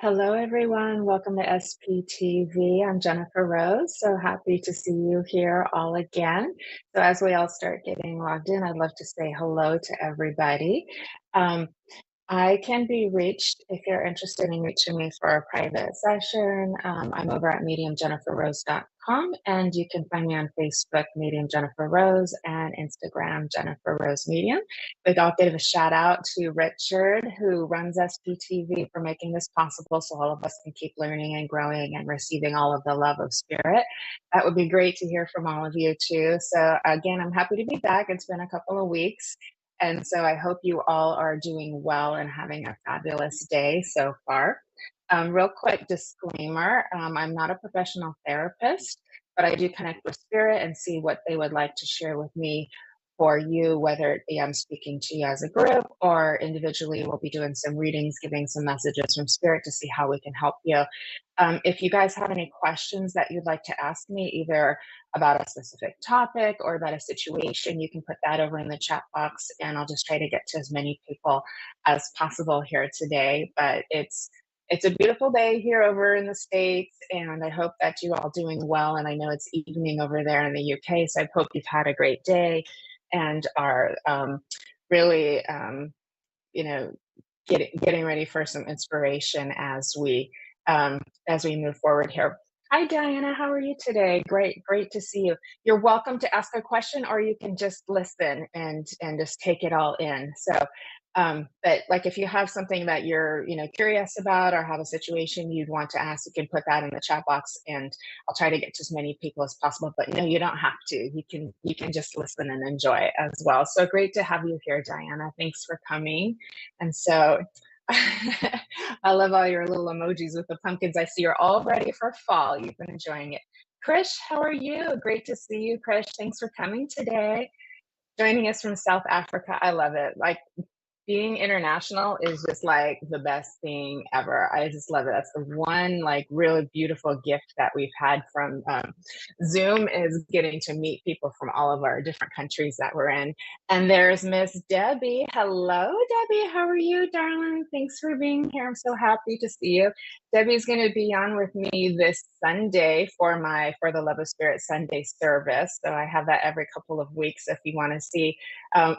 Hello, everyone. Welcome to SPTV. I'm Jennifer Rose. So happy to see you here all again. So, as we all start getting logged in, I'd love to say hello to everybody. Um, I can be reached if you're interested in reaching me for a private session. I'm over at mediumjenniferrose.com, and you can find me on Facebook, Medium Jennifer Rose, and Instagram, Jennifer Rose Medium. But I'll give a shout out to Richard, who runs SPTV, for making this possible so all of us can keep learning and growing and receiving all of the love of spirit. That would be great to hear from all of you too. So, again, I'm happy to be back. It's been a couple of weeks. And so I hope you all are doing well and having a fabulous day so far. Real quick disclaimer, I'm not a professional therapist, but I do connect with spirit and see what they would like to share with me for you, whether it be I'm speaking to you as a group or individually. We'll be doing some readings, giving some messages from spirit to see how we can help you. If you guys have any questions that you'd like to ask me, either about a specific topic or about a situation, you can put that over in the chat box, and I'll just try to get to as many people as possible here today. But it's a beautiful day here over in the States, and I hope that you all doing well. And I know it's evening over there in the UK, so I hope you've had a great day and are really, you know, getting ready for some inspiration as we move forward here. Hi, Diana. How are you today? Great to see you. You're welcome to ask a question, or you can just listen and just take it all in. So, but like if you have something that you're curious about or have a situation you'd want to ask, you can put that in the chat box, and I'll try to get to as many people as possible. But no, you don't have to. You can just listen and enjoy as well. So great to have you here, Diana. Thanks for coming. And so I love all your little emojis with the pumpkins. I see you're all ready for fall. You've been enjoying it. Krish, how are you? Great to see you, Krish. Thanks for coming today. Joining us from South Africa. I love it. Like, being international is just like the best thing ever. I just love it. That's the one like really beautiful gift that we've had from Zoom, is getting to meet people from all of our different countries that we're in. And there's Miss Debbie. Hello, Debbie. How are you, darling? Thanks for being here. I'm so happy to see you. Debbie's going to be on with me this Sunday for the Love of Spirit Sunday service. So I have that every couple of weeks. If you want to see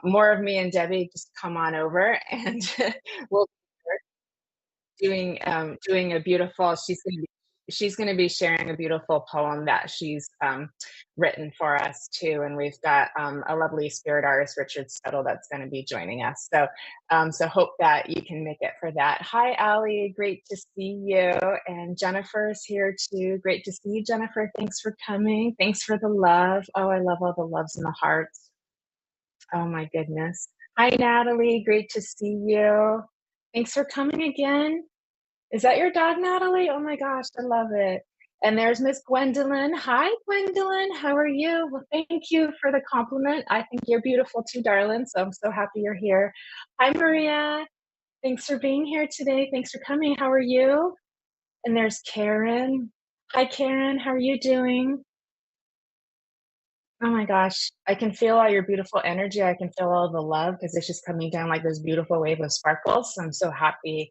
more of me and Debbie, just come on over, and we'll be doing a beautiful. She's going to be sharing a beautiful poem that she's written for us too, and we've got a lovely spirit artist, Richard Settle, that's going to be joining us. So hope that you can make it for that. Hi, Allie, great to see you, and Jennifer's here too. Great to see you, Jennifer. Thanks for coming. Thanks for the love. Oh, I love all the loves in the hearts. Oh my goodness. Hi, Natalie. Great to see you. Thanks for coming again. Is that your dog, Natalie? Oh my gosh, I love it. And there's Miss Gwendolyn. Hi, Gwendolyn. How are you? Well, thank you for the compliment. I think you're beautiful too, darling. So I'm so happy you're here. Hi, Maria. Thanks for being here today. Thanks for coming. How are you? And there's Karen. Hi, Karen. How are you doing? Oh my gosh, I can feel all your beautiful energy. I can feel all the love because it's just coming down like this beautiful wave of sparkles. So I'm so happy.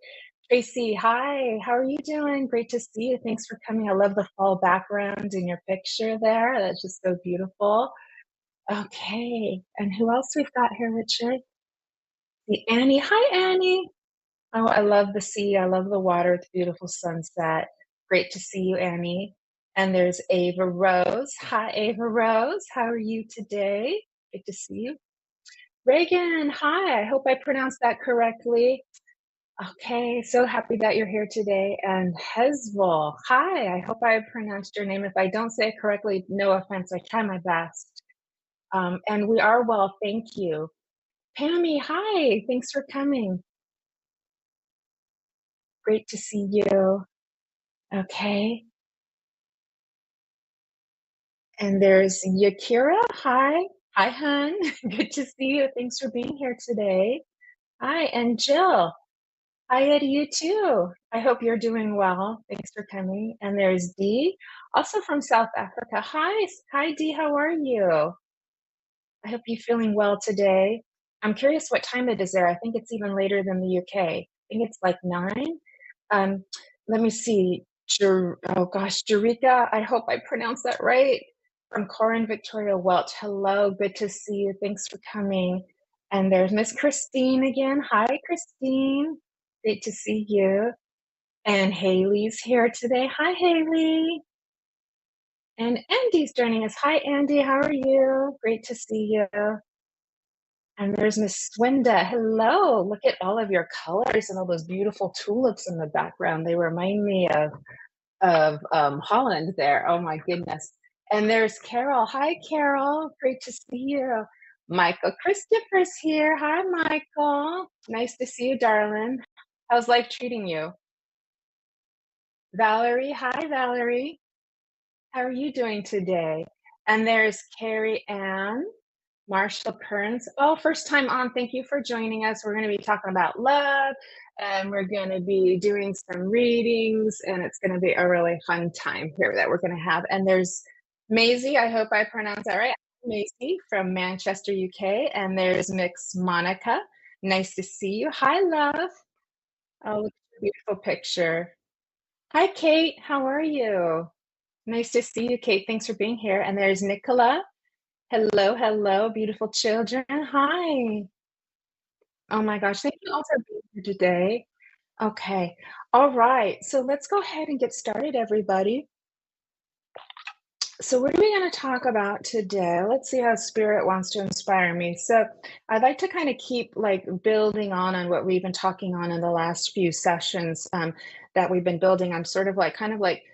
Tracy, hi, how are you doing? Great to see you. Thanks for coming. I love the fall background in your picture there. That's just so beautiful. Okay, and who else we've got here, Richard? The Annie. Hi, Annie. Oh, I love the sea. I love the water. It's a beautiful sunset. Great to see you, Annie. And there's Ava Rose. Hi, Ava Rose. How are you today? Good to see you. Reagan, hi. I hope I pronounced that correctly. Okay, so happy that you're here today. And Hezbollah, hi. I hope I pronounced your name. If I don't say it correctly, no offense. I try my best. And we are well, thank you. Pammy, hi. Thanks for coming. Great to see you. Okay. And there's Yakira. Hi. Hi, hun. Good to see you. Thanks for being here today. Hi. And Jill. Hi to you too. I hope you're doing well. Thanks for coming. And there's Dee, also from South Africa. Hi. Hi, Dee. How are you? I hope you're feeling well today. I'm curious what time it is there. I think it's even later than the UK. I think it's like 9. Um, let me see. Oh gosh, Jerica, I hope I pronounced that right. From Corin Victoria Welch. Hello, good to see you. Thanks for coming. And there's Miss Christine again. Hi, Christine. Great to see you. And Haley's here today. Hi, Haley. And Andy's joining us. Hi, Andy. How are you? Great to see you. And there's Miss Swinda. Hello. Look at all of your colors and all those beautiful tulips in the background. They remind me of Holland there. Oh my goodness. And there's Carol. Hi, Carol. Great to see you. Michael Christopher's here. Hi, Michael. Nice to see you, darling. How's life treating you? Valerie. Hi, Valerie. How are you doing today? And there's Carrie Ann. Marshall Kearns. Oh, first time on. Thank you for joining us. We're going to be talking about love, and we're going to be doing some readings, and it's going to be a really fun time here that we're going to have. And there's Maisie. I hope I pronounced that right. Maisie from Manchester, UK. And there's Mix Monica. Nice to see you. Hi, love. Oh, look at the beautiful picture. Hi, Kate. How are you? Nice to see you, Kate. Thanks for being here. And there's Nicola. Hello, hello, beautiful children. Hi. Oh my gosh, thank you all for being here today. Okay. All right. So let's go ahead and get started, everybody. So what are we going to talk about today? Let's see how spirit wants to inspire me. So I'd like to kind of keep like building on what we've been talking on in the last few sessions that we've been building. I'm sort of like kind of like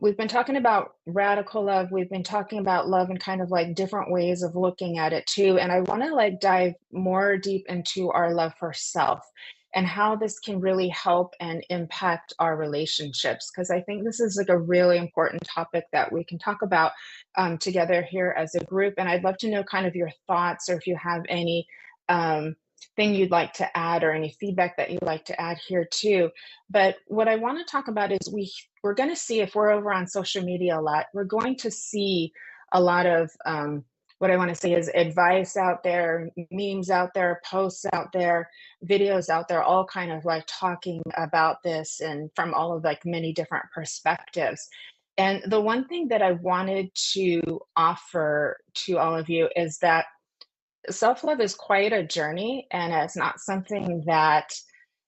we've been talking about radical love. We've been talking about love and kind of like different ways of looking at it too. And I want to like dive more deep into our love for self and how this can really help and impact our relationships. Because I think this is like a really important topic that we can talk about together here as a group. And I'd love to know kind of your thoughts, or if you have any thing you'd like to add or any feedback that you'd like to add here too. But what I want to talk about is we're going to see, if we're over on social media a lot, we're going to see a lot of what I want to say is advice out there, memes out there, posts out there, videos out there, all kind of like talking about this and from all of like many different perspectives. And the one thing that I wanted to offer to all of you is that self-love is quite a journey, and it's not something that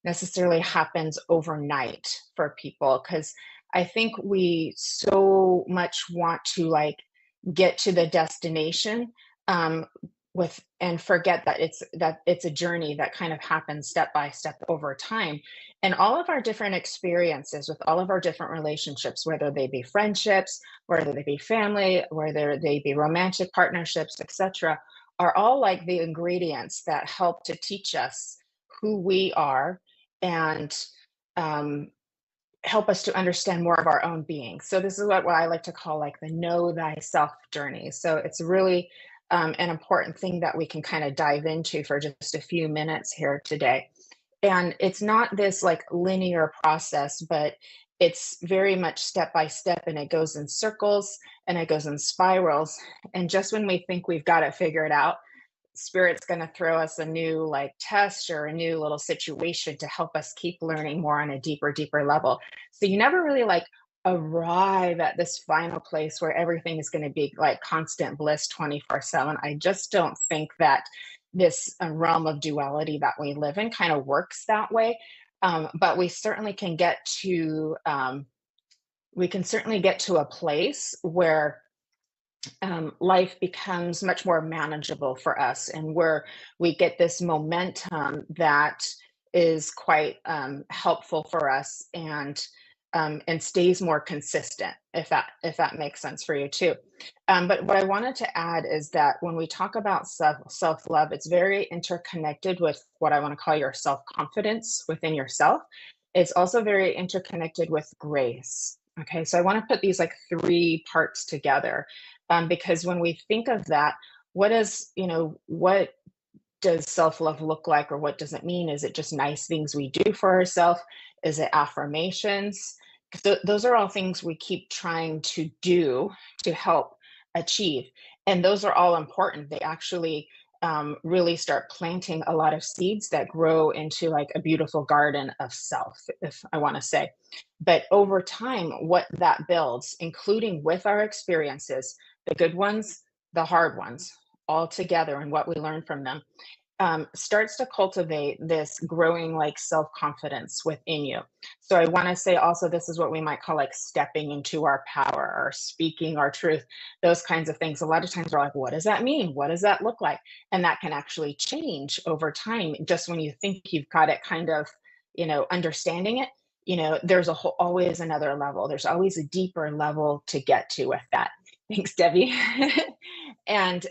necessarily happens overnight for people, because I think we so much want to like get to the destination um, with and forget that it's a journey that kind of happens step by step over time. And all of our different experiences with all of our different relationships, whether they be friendships, whether they be family, whether they be romantic partnerships, etc., are all like the ingredients that help to teach us who we are and um, help us to understand more of our own being. So this is what I like to call like the know thyself journey. So it's really an important thing that we can kind of dive into for just a few minutes here today. And it's not this like linear process, but it's very much step by step, and it goes in circles and it goes in spirals. And just when we think we've got it figured out, spirit's going to throw us a new like test or a new little situation to help us keep learning more on a deeper level. So you never really like arrive at this final place where everything is going to be like constant bliss 24/7. I just don't think that this realm of duality that we live in kind of works that way. But we can certainly get to a place where life becomes much more manageable for us, and where we get this momentum that is quite helpful for us, and stays more consistent, if that makes sense for you too. But what I wanted to add is that when we talk about self love, it's very interconnected with what I want to call your self confidence within yourself. It's also very interconnected with grace. Okay, so I want to put these like three parts together, because when we think of that, what does self-love look like, or what does it mean? Is it just nice things we do for ourselves? Is it affirmations? Those are all things we keep trying to do to help achieve, and those are all important. They actually really start planting a lot of seeds that grow into like a beautiful garden of self, if I want to say. But over time, what that builds, including with our experiences, the good ones, the hard ones, all together, and what we learn from them, starts to cultivate this growing like self confidence within you. So I want to say also, this is what we might call like stepping into our power or speaking our truth, those kinds of things. A lot of times we're like, what does that mean? What does that look like? And that can actually change over time. Just when you think you've got it kind of, understanding it, there's always another level. There's always a deeper level to get to with that. Thanks, Debbie. And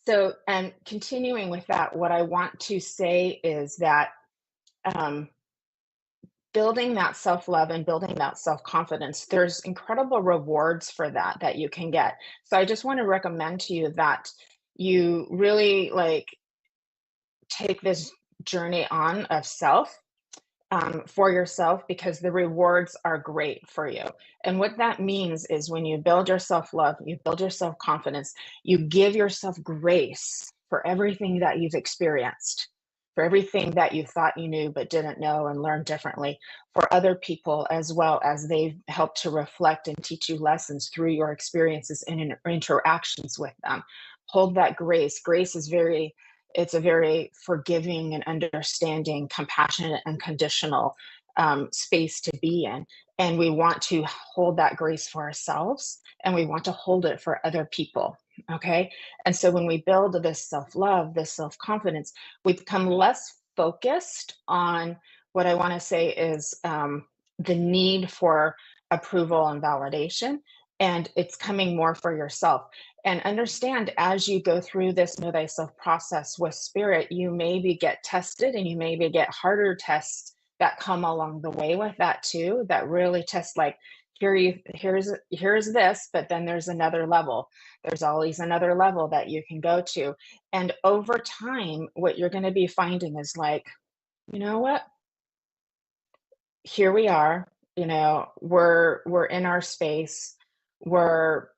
so, and continuing with that, what I want to say is that um, building that self love and building that self confidence, there's incredible rewards for that you can get. So, I just want to recommend to you that you really like take this journey on of self, for yourself, because the rewards are great for you. And what that means is when you build your self love, you build your self confidence, you give yourself grace for everything that you've experienced, for everything that you thought you knew but didn't know and learned differently, for other people as well, as they've helped to reflect and teach you lessons through your experiences and interactions with them. Hold that grace. Grace is it's a very forgiving and understanding, compassionate and conditional space to be in. And we want to hold that grace for ourselves, and we want to hold it for other people. Okay. And so when we build this self love, this self confidence, we become less focused on what I want to say is the need for approval and validation. And it's coming more for yourself. And understand, as you go through this know thyself process with spirit, you maybe get tested, and you maybe get harder tests that come along the way with that too, that really test like, here's this, but then there's another level. There's always another level that you can go to. And over time, what you're going to be finding is like, you know what? Here we are, we're in our space. We're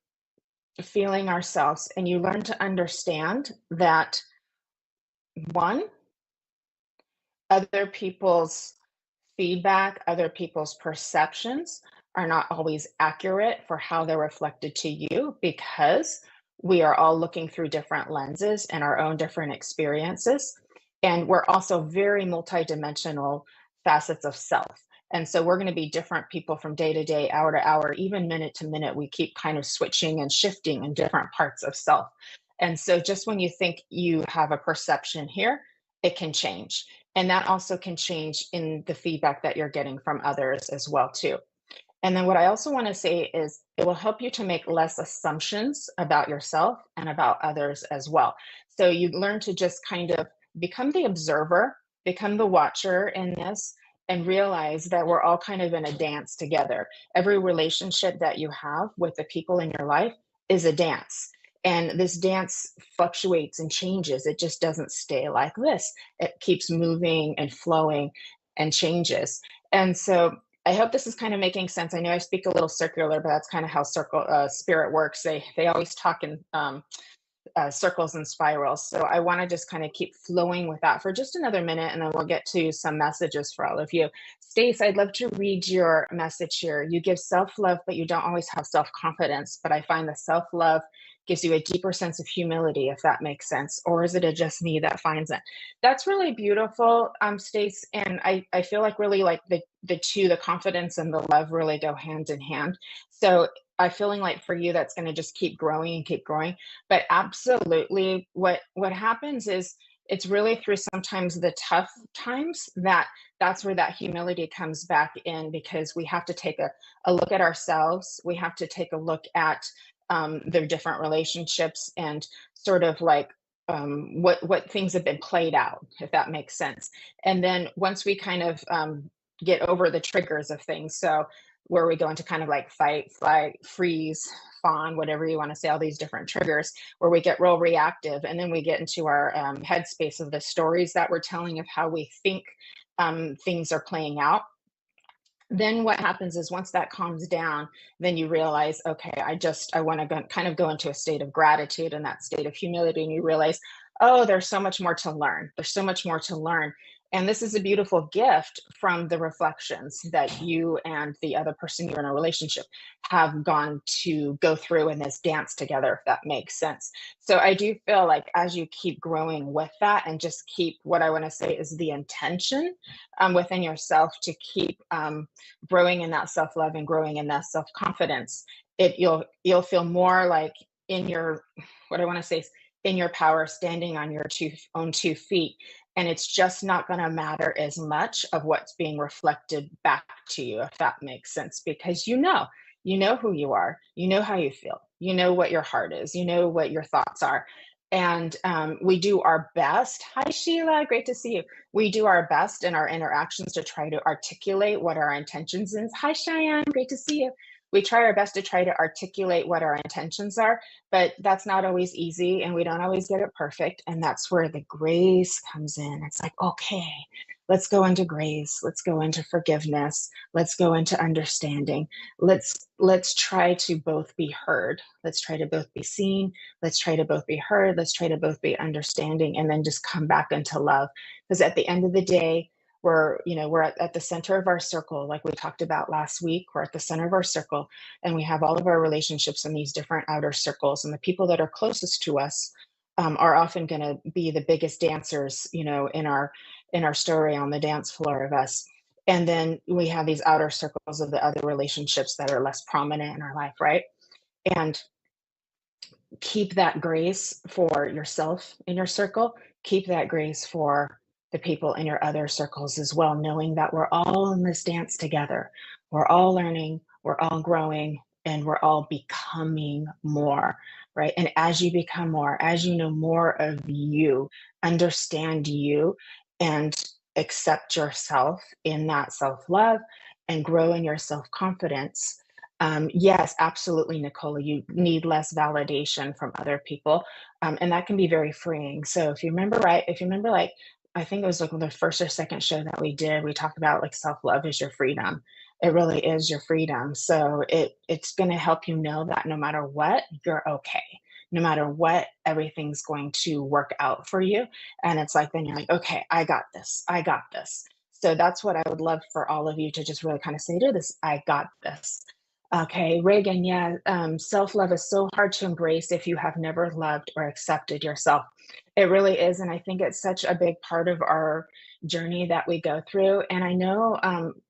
feeling ourselves, and you learn to understand that one, other people's feedback, other people's perceptions are not always accurate for how they're reflected to you, because we are all looking through different lenses and our own different experiences. And we're also very multidimensional facets of self. And so we're going to be different people from day to day, hour to hour, even minute to minute. We keep kind of switching and shifting in different parts of self. And so just when you think you have a perception here, it can change. And that also can change in the feedback that you're getting from others as well too. And then what I also want to say is it will help you to make less assumptions about yourself and about others as well. So you learn to just kind of become the observer, become the watcher in this, and realize that we're all kind of in a dance together. Every relationship that you have with the people in your life is a dance. And this dance fluctuates and changes. It just doesn't stay like this. It keeps moving and flowing and changes. And so I hope this is kind of making sense. I know I speak a little circular, but that's kind of how spirit works. They always talk in circles and spirals. So I want to just kind of keep flowing with that for just another minute, and then we'll get to some messages for all of you. Stace, I'd love to read your message here. You give self-love, but you don't always have self-confidence. But I find the self-love gives you a deeper sense of humility, if that makes sense. Or is it just me that finds it? That's really beautiful, Stace. And I feel like really like the two, the confidence and the love, really go hand in hand. So I'm feeling like for you, that's going to just keep growing and keep growing. But absolutely, what happens is it's really through sometimes the tough times that's where that humility comes back in, because we have to take a look at ourselves. We have to take a look at their different relationships, and sort of like what things have been played out, if that makes sense. And then once we kind of get over the triggers of things, so where we go into kind of like fight, flight, freeze, fawn, whatever you want to say, all these different triggers, where we get real reactive, and then we get into our headspace of the stories that we're telling of how we think things are playing out. Then what happens is once that calms down, then you realize, okay, I want to go, kind of go into a state of gratitude and that state of humility. And you realize, oh, there's so much more to learn. There's so much more to learn. And this is a beautiful gift from the reflections that you and the other person you're in a relationship have gone to go through in this dance together, if that makes sense. So I do feel like as you keep growing with that and just keep what I want to say is the intention within yourself to keep growing in that self-love and growing in that self-confidence, you'll feel more like in your, what I want to say is, in your power, standing on your own 2 feet. And it's just not going to matter as much of what's being reflected back to you, if that makes sense, because you know who you are, you know how you feel, you know what your heart is, you know what your thoughts are. And we do our best. Hi, Sheila. Great to see you. We do our best in our interactions to try to articulate what our intentions is. Hi, Cheyenne. Great to see you. We try our best to try to articulate what our intentions are, but that's not always easy and we don't always get it perfect. And that's where the grace comes in. It's like, okay, let's go into grace. Let's go into forgiveness. Let's go into understanding. Let's try to both be heard. Let's try to both be seen. Let's try to both be heard. Let's try to both be understanding, and then just come back into love. Because at the end of the day, we're at the center of our circle, like we talked about last week. We're at the center of our circle, and we have all of our relationships in these different outer circles, and the people that are closest to us are often going to be the biggest dancers, in our story on the dance floor of us. And then we have these outer circles of the other relationships that are less prominent in our life, right? And keep that grace for yourself in your circle, keep that grace for the people in your other circles as well, knowing that we're all in this dance together. We're all learning, we're all growing, and we're all becoming more, right? And as you become more, as you know more of you, understand you, and accept yourself in that self love and grow in your self confidence. Yes, absolutely, Nicola. You need less validation from other people, and that can be very freeing. So if you remember, like I think it was like the first or second show that we did, we talked about like self love is your freedom. It really is your freedom. So it's going to help you know that no matter what, you're okay. No matter what, everything's going to work out for you. And it's like then you're like, okay, I got this. I got this. So that's what I would love for all of you to just really kind of say to this: I got this. Okay, Reagan, yeah, self love is so hard to embrace if you have never loved or accepted yourself. It really is. And I think it's such a big part of our journey that we go through. And I know,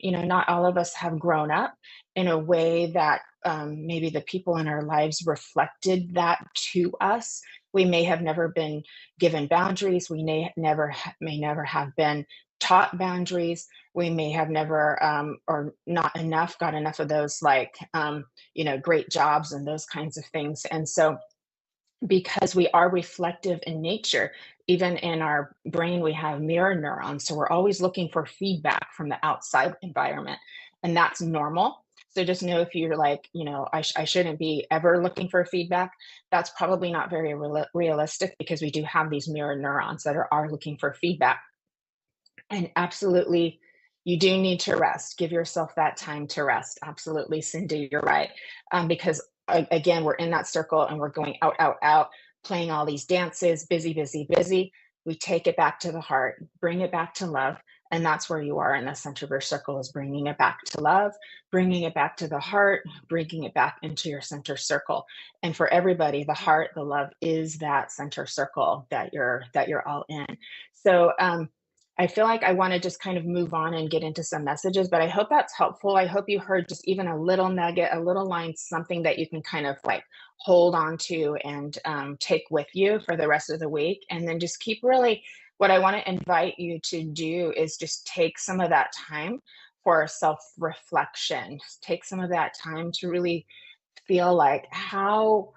not all of us have grown up in a way that maybe the people in our lives reflected that to us. We may have never been given boundaries. We may never have been taught boundaries. We may have never or not enough got enough of those, like great jobs and those kinds of things. And so because we are reflective in nature, even in our brain we have mirror neurons, so we're always looking for feedback from the outside environment, and that's normal. So just know, if you're like, I shouldn't be ever looking for feedback, that's probably not very realistic, because we do have these mirror neurons that are looking for feedback. And absolutely, you do need to rest. Give yourself that time to rest. Absolutely, Cindy, you're right. Because again, we're in that circle and we're going out, out, out, playing all these dances, busy, busy, busy. We take it back to the heart, bring it back to love. And that's where you are in the center of your circle, is bringing it back to love, bringing it back to the heart, bringing it back into your center circle. And for everybody, the heart, the love is that center circle that you're all in. So, I feel like I want to just kind of move on and get into some messages, but I hope that's helpful. I hope you heard just even a little nugget, a little line, something that you can kind of like hold on to and take with you for the rest of the week. And then just keep really, what I want to invite you to do is just take some of that time for self reflection. Take some of that time to really feel like, how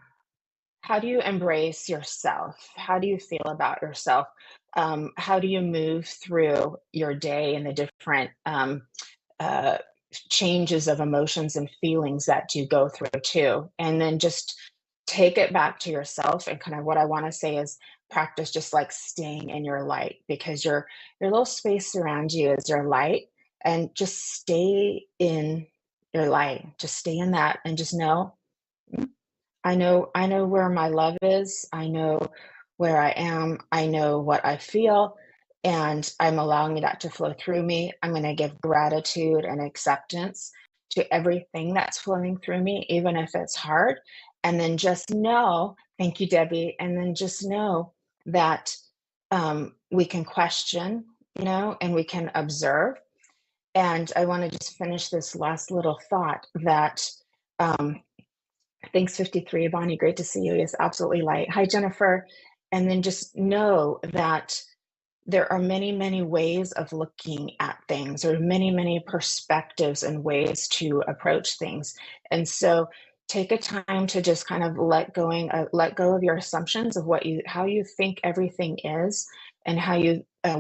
do you embrace yourself? How do you feel about yourself? How do you move through your day and the different uh, changes of emotions and feelings that you go through too? And then just take it back to yourself. And kind of what I want to say is, practice just like staying in your light, because your little space around you is your light. and just stay in your light. Just stay in that and just know, "Mm, I know where my love is. I know where I am. I know what I feel, and I'm allowing that to flow through me. I'm going to give gratitude and acceptance to everything that's flowing through me, even if it's hard. And then just know, thank you, Debbie. And then just know that we can question, and we can observe. And I want to just finish this last little thought that um, thanks, 53, Bonnie. Great to see you. Yes, absolutely light. Hi, Jennifer. And then just know that there are many, many ways of looking at things, or many, many perspectives and ways to approach things. And so take a time to just kind of let go of your assumptions of how you think everything is, and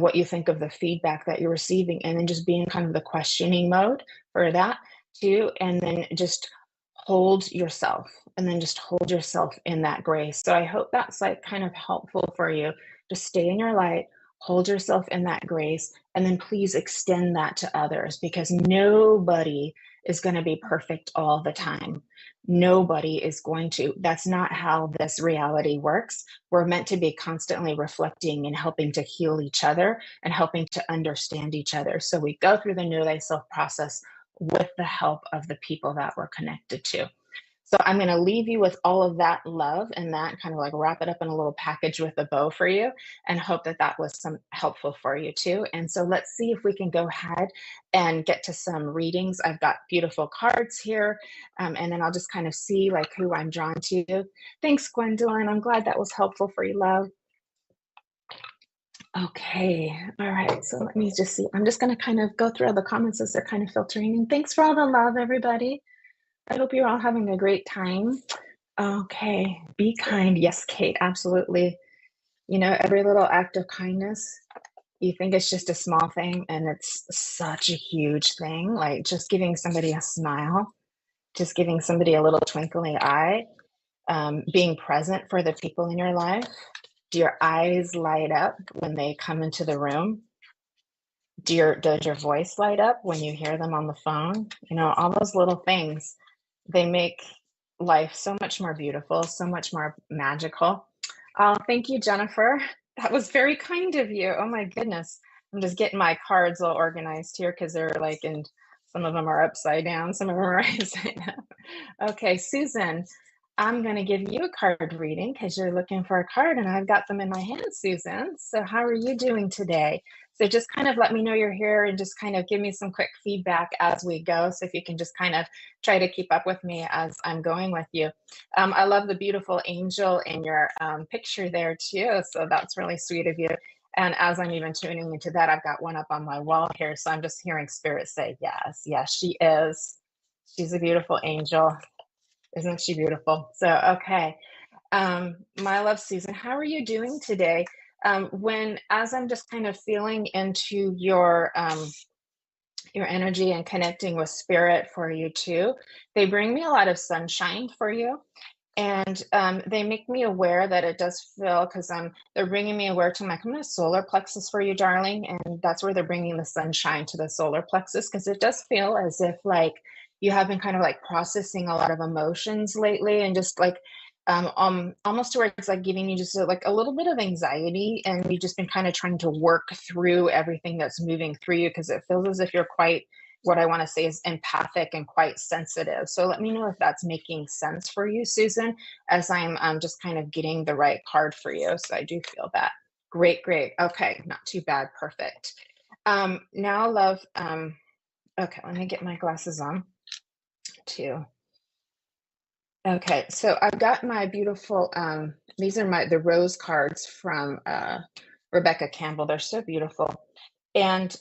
what you think of the feedback that you're receiving, and then just be in kind of the questioning mode for that too. And then just hold yourself, and then just hold yourself in that grace. So I hope that's like kind of helpful for you. Just stay in your light, hold yourself in that grace, and then please extend that to others, because nobody is going to be perfect all the time. Nobody is going to. That's not how this reality works. We're meant to be constantly reflecting and helping to heal each other and helping to understand each other. So we go through the know thyself process with the help of the people that we're connected to. So I'm going to leave you with all of that love, and that kind of like wrap it up in a little package with a bow for you, and hope that that was some helpful for you too. And so let's see if we can go ahead and get to some readings. I've got beautiful cards here, and then I'll just kind of see like who I'm drawn to. Thanks, Gwendolyn. I'm glad that was helpful for you, love. Okay. All right. So let me just see. I'm just going to kind of go through all the comments as they're kind of filtering. And thanks for all the love, everybody. I hope you're all having a great time. Okay. Be kind. Yes, Kate. Absolutely. Every little act of kindness, you think it's just a small thing, and it's such a huge thing. Like just giving somebody a smile, just giving somebody a little twinkling eye, being present for the people in your life. Do your eyes light up when they come into the room? Does your voice light up when you hear them on the phone? All those little things, they make life so much more beautiful, so much more magical. Oh, thank you, Jennifer. That was very kind of you. Oh my goodness. I'm just getting my cards all organized here, because they're like some of them are upside down, some of them are upside down. Okay, Susan, I'm going to give you a card reading because you're looking for a card, and I've got them in my hand, Susan. So how are you doing today? So just kind of let me know you're here, and just kind of give me some quick feedback as we go. So if you can just kind of try to keep up with me as I'm going with you. I love the beautiful angel in your picture there too. So that's really sweet of you. And as I'm even tuning into that, I've got one up on my wall here. So I'm just hearing spirit say, yes, yes, she is. She's a beautiful angel. Isn't she beautiful? So, okay. My love, Susan, how are you doing today? As I'm just kind of feeling into your energy and connecting with spirit for you too, they bring me a lot of sunshine for you. And they make me aware that it does feel, because they're bringing me aware to my kind of solar plexus for you, darling. And that's where they're bringing the sunshine to the solar plexus, because it does feel as if like you have been kind of like processing a lot of emotions lately, and just like almost to where it's like giving you just like a little bit of anxiety, and you've just been kind of trying to work through everything that's moving through you, because it feels as if you're quite, what I want to say is, empathic and quite sensitive. So let me know if that's making sense for you, Susan, as I'm just kind of getting the right card for you. So I do feel that. Great, great. Okay, not too bad. Perfect. Now, love, okay, let me get my glasses on too. Okay, so I've got my beautiful, these are the rose cards from Rebecca Campbell. They're so beautiful. And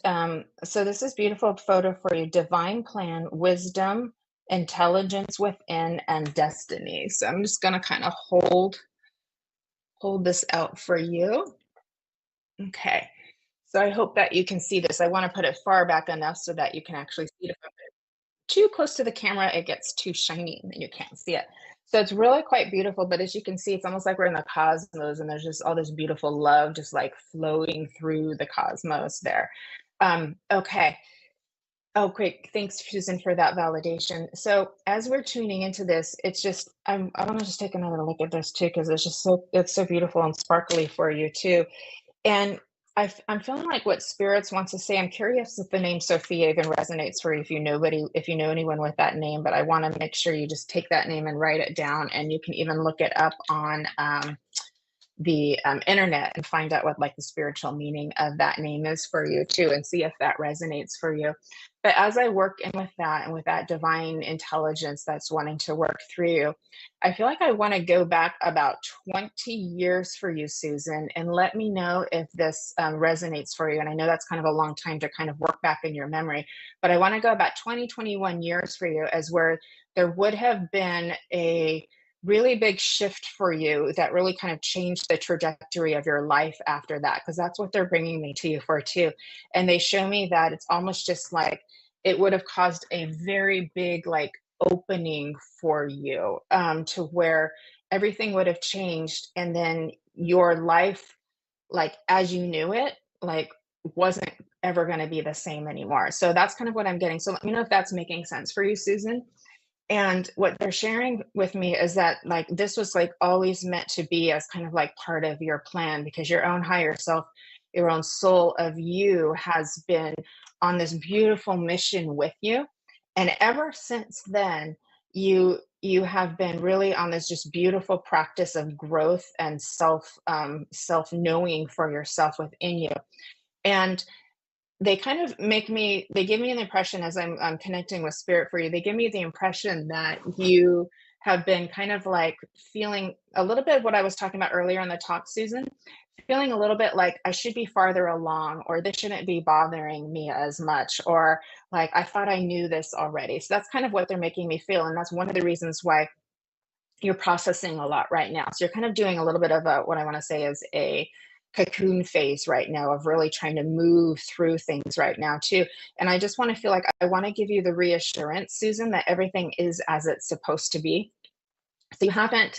so this is beautiful photo for you: divine plan, wisdom, intelligence within, and destiny. So I'm just going to kind of hold this out for you. Okay. So I hope that you can see this. I want to put it far back enough so that you can actually see it. If I put it too close to the camera, it gets too shiny and you can't see it. So it's really quite beautiful. But as you can see, it's almost like we're in the cosmos, and there's just all this beautiful love just like flowing through the cosmos there. Okay. Oh, great. Thanks, Susan, for that validation. So as we're tuning into this, it's just I want to just take another look at this too, because it's so beautiful and sparkly for you too. And I'm feeling like what spirits wants to say. I'm curious if the name Sophia even resonates for you, if you know anyone with that name. But I want to make sure you just take that name and write it down, and you can even look it up on the internet and find out what like the spiritual meaning of that name is for you too, and see if that resonates for you. But as I work in with that and with that divine intelligence that's wanting to work through you, I feel like I want to go back about 20 years for you, Susan, and let me know if this resonates for you. And I know that's kind of a long time to kind of work back in your memory, but I want to go about 20, 21 years for you, as where there would have been a really big shift for you that really kind of changed the trajectory of your life after that, because that's what they're bringing me to you for too. And they show me that it's almost just like it would have caused a very big like opening for you, to where everything would have changed, and then your life, like as you knew it, like wasn't ever going to be the same anymore. So that's kind of what I'm getting. So let me know if that's making sense for you, Susan. And what they're sharing with me is that like this was like always meant to be as kind of like part of your plan, because your own higher self, your own soul of you has been on this beautiful mission with you. And ever since then, you have been really on this just beautiful practice of growth and self knowing for yourself within you. And they kind of they give me an impression, as I'm connecting with spirit for you, they give me the impression that you have been kind of like feeling a little bit of what I was talking about earlier in the talk, Susan, feeling a little bit like I should be farther along, or this shouldn't be bothering me as much, or like I thought I knew this already. So that's kind of what they're making me feel. And that's one of the reasons why you're processing a lot right now. So you're kind of doing a little bit of a, what I want to say is a cocoon phase right now, of really trying to move through things right now too. And I just want to feel like I want to give you the reassurance, Susan, that everything is as it's supposed to be. So you haven't,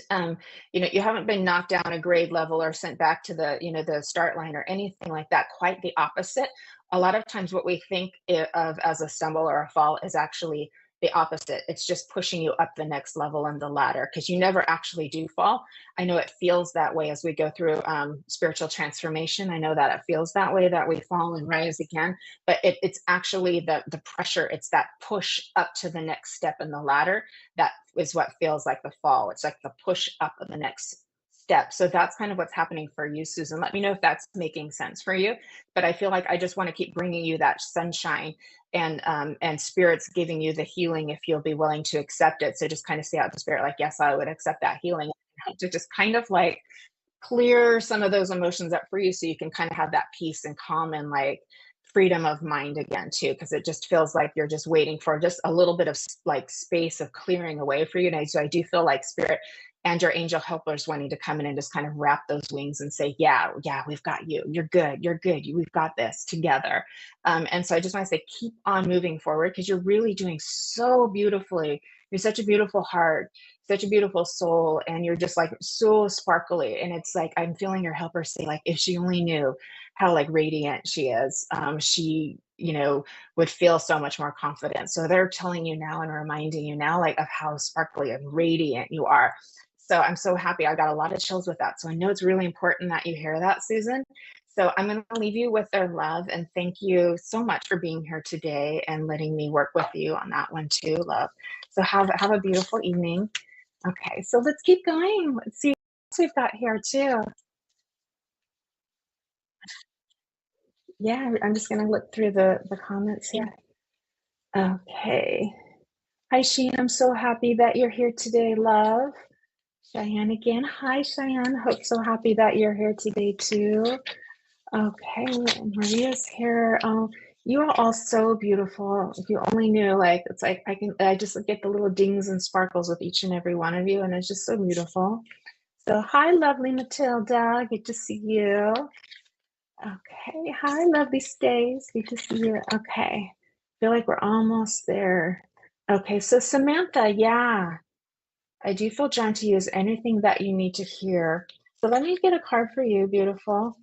you haven't been knocked down a grade level or sent back to the start line or anything like that. Quite the opposite. A lot of times, what we think of as a stumble or a fall is actually the opposite. It's just pushing you up the next level in the ladder, because you never actually do fall. I know it feels that way as we go through spiritual transformation. I know that it feels that way, that we fall and rise again, but it's actually the pressure. It's that push up to the next step in the ladder that is what feels like the fall. It's like the push up of the next step. So that's kind of what's happening for you, Susan. Let me know if that's making sense for you. But I feel like I just want to keep bringing you that sunshine, and spirits giving you the healing if you'll be willing to accept it. So just kind of say out to spirit, like, yes, I would accept that healing, to just kind of like clear some of those emotions up for you, so you can kind of have that peace and calm and like freedom of mind again too, because it just feels like you're just waiting for just a little bit of like space of clearing away for you. And so I do feel like spirit and your angel helpers wanting to come in and just kind of wrap those wings and say, yeah, we've got you, you're good, we've got this together. And so I just want to say, keep on moving forward, because you're really doing so beautifully. You're such a beautiful heart, such a beautiful soul, and you're just like so sparkly. And it's like I'm feeling your helper say, like, if she only knew how like radiant she is, she would feel so much more confident. So they're telling you now and reminding you now, like, of how sparkly and radiant you are. So I'm so happy. I got a lot of chills with that. So I know it's really important that you hear that, Susan. So I'm going to leave you with their love, and thank you so much for being here today and letting me work with you on that one too, love. So have a beautiful evening. Okay, so let's keep going. Let's see what else we've got here too. Yeah, I'm just gonna look through the comments here. Okay. Hi, Sheen. I'm so happy that you're here today, love. Cheyenne again. Hi, Cheyenne. Hope so happy that you're here today too. Okay, Maria's here. You are all so beautiful. If you only knew, like, it's like I just get the little dings and sparkles with each and every one of you, and it's just so beautiful. So, hi, lovely Matilda. Good to see you. Okay. Hi, lovely Stace. Good to see you. Okay. Feel like we're almost there. Okay. So, Samantha, yeah, I do feel drawn to use anything that you need to hear. So, let me get a card for you, beautiful.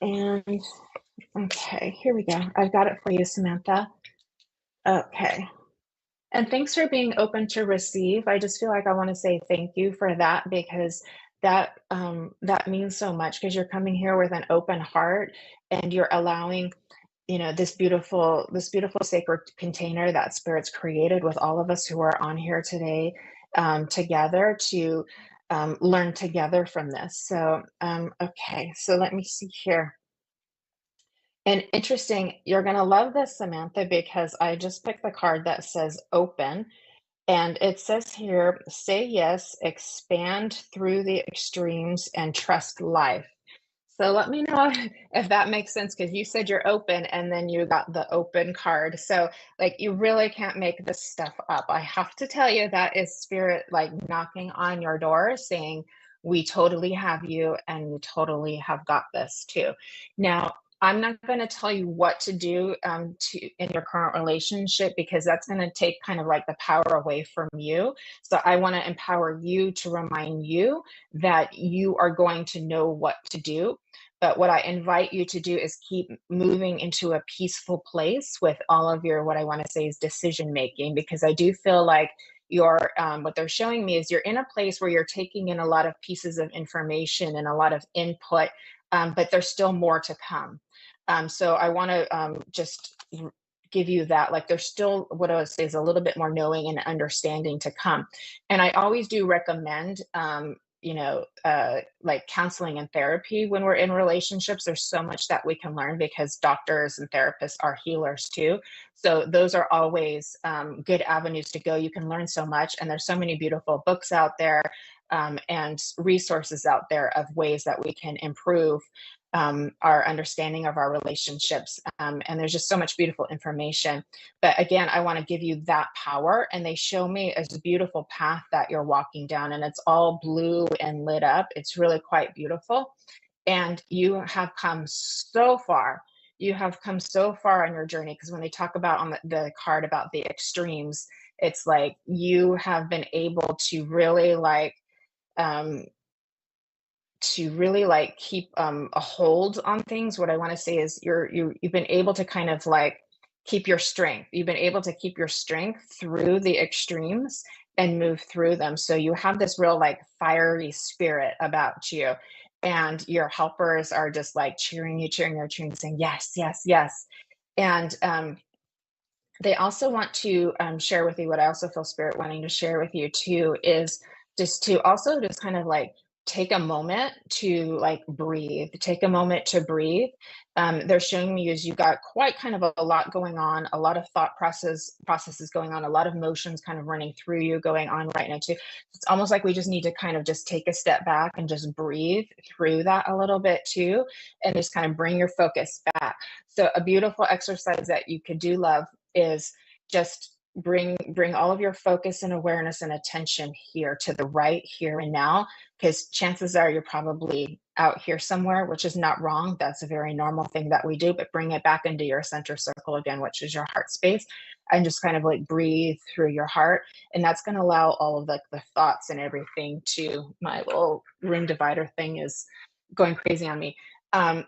And Okay, here we go. I've got it for you, Samantha. Okay. And thanks for being open to receive. I just feel like I want to say thank you for that because that means so much because you're coming here with an open heart and you're allowing, this beautiful sacred container that Spirit's created with all of us who are on here today, together to learn together from this. So okay, so let me see here. And interesting, you're going to love this, Samantha, because I just picked the card that says open. And it says here, say yes, expand through the extremes, and trust life. So let me know if that makes sense because you said you're open and then you got the open card. So, like, you really can't make this stuff up. I have to tell you, that is Spirit like knocking on your door saying, we totally have you and you totally have got this too. Now, I'm not going to tell you what to do in your current relationship because that's going to take kind of like the power away from you. So I want to empower you to remind you that you are going to know what to do. But what I invite you to do is keep moving into a peaceful place with all of your, what I want to say is decision making, because I do feel like what they're showing me is you're in a place where you're taking in a lot of pieces of information and a lot of input, but there's still more to come. So I want to just give you that, like, there's still, what I would say is a little bit more knowing and understanding to come. And I always do recommend, like counseling and therapy when we're in relationships. There's so much that we can learn because doctors and therapists are healers too. So those are always good avenues to go. You can learn so much, and there's so many beautiful books out there, and resources out there of ways that we can improve our understanding of our relationships. And there's just so much beautiful information. But again, I want to give you that power. And they show me as a beautiful path that you're walking down, and it's all blue and lit up. It's really quite beautiful. And you have come so far. You have come so far on your journey, because when they talk about on the card about the extremes, it's like you have been able to really um, keep a hold on things. What I want to say is you've been able to kind of like keep your strength. You've been able to keep your strength through the extremes and move through them. So you have this real like fiery spirit about you. And your helpers are just like cheering you, saying, yes, yes, yes. And they also want to share with you, what I also feel Spirit wanting to share with you too is just to also just kind of like take a moment to like breathe, take a moment to breathe. They're showing me is you got quite kind of a lot going on, a lot of processes going on, a lot of motions kind of running through you going on right now too. It's almost like we just need to kind of just take a step back and just breathe through that a little bit too, and just kind of bring your focus back. So a beautiful exercise that you could do, love, is just bring all of your focus and awareness and attention here to the right here and now, because chances are you're probably out here somewhere, which is not wrong. That's a very normal thing that we do, but bring it back into your center circle again, which is your heart space, and just kind of like breathe through your heart. And that's going to allow all of the thoughts and everything to, my little room divider thing is going crazy on me.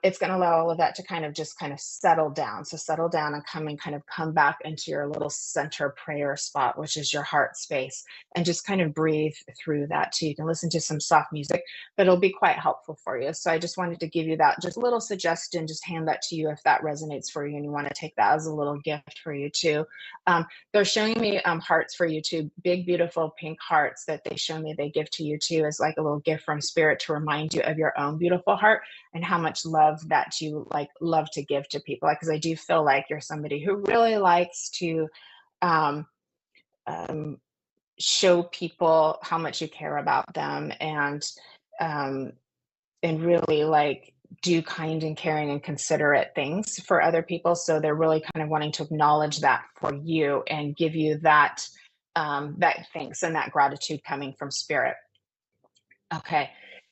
It's going to allow all of that to kind of just kind of settle down. So settle down and come back into your little center prayer spot, which is your heart space, and just kind of breathe through that too. You can listen to some soft music, but it'll be quite helpful for you. So I just wanted to give you that just little suggestion, just hand that to you if that resonates for you and you want to take that as a little gift for you too. They're showing me hearts for you too, big, beautiful pink hearts that they show me they give to you too, as like a little gift from Spirit to remind you of your own beautiful heart and how much love that you like love to give to people. Because I do feel like you're somebody who really likes to um, um, show people how much you care about them, um, and really like do kind and caring and considerate things for other people. So they're really kind of wanting to acknowledge that for you and give you that thanks and that gratitude coming from Spirit. Okay.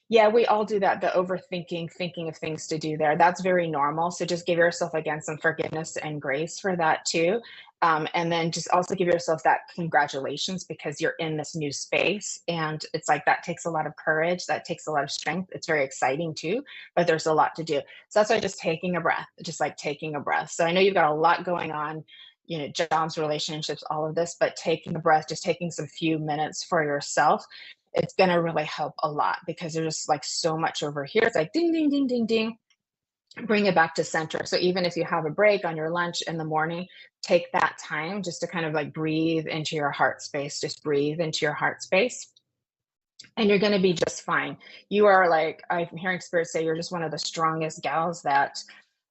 Yeah, we all do that, the overthinking, thinking of things to do there. That's very normal. So just give yourself again some forgiveness and grace for that too. And then just also give yourself that congratulations because you're in this new space. And it's like that takes a lot of courage, that takes a lot of strength. It's very exciting too, but there's a lot to do. So that's why just taking a breath, just like taking a breath. So I know you've got a lot going on, jobs, relationships, all of this, but taking a breath, just taking some few minutes for yourself, it's going to really help a lot because there's just like so much over here. It's like ding, ding, ding, ding, ding. Bring it back to center. So even if you have a break on your lunch in the morning, take that time just to kind of like breathe into your heart space. Just breathe into your heart space and you're going to be just fine. You are like, I'm hearing spirit say you're just one of the strongest gals that's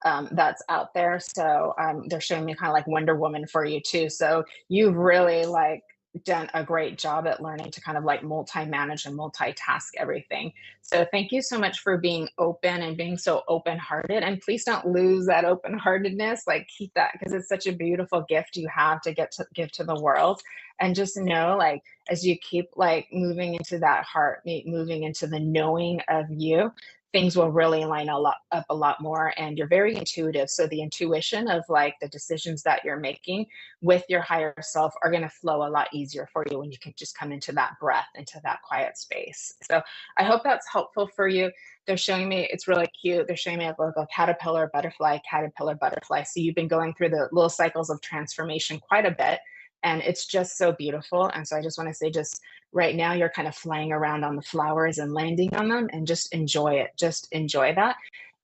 out there. So they're showing me kind of like Wonder Woman for you too. So you've really like done a great job at learning to kind of like multi-manage and multitask everything. So thank you so much for being open and being so open-hearted. And please don't lose that open-heartedness. Like keep that because it's such a beautiful gift you have to get to give to the world. And just know, like, as you keep like moving into that heart, moving into the knowing of you, things will really line up a lot more. And you're very intuitive. So the intuition of like the decisions that you're making with your higher self are going to flow a lot easier for you when you can just come into that breath, into that quiet space. So I hope that's helpful for you. They're showing me, it's really cute. They're showing me a caterpillar, butterfly, caterpillar, butterfly. So you've been going through the little cycles of transformation quite a bit. And it's just so beautiful. And so I just want to say, just right now, you're kind of flying around on the flowers and landing on them and just enjoy it. Just enjoy that.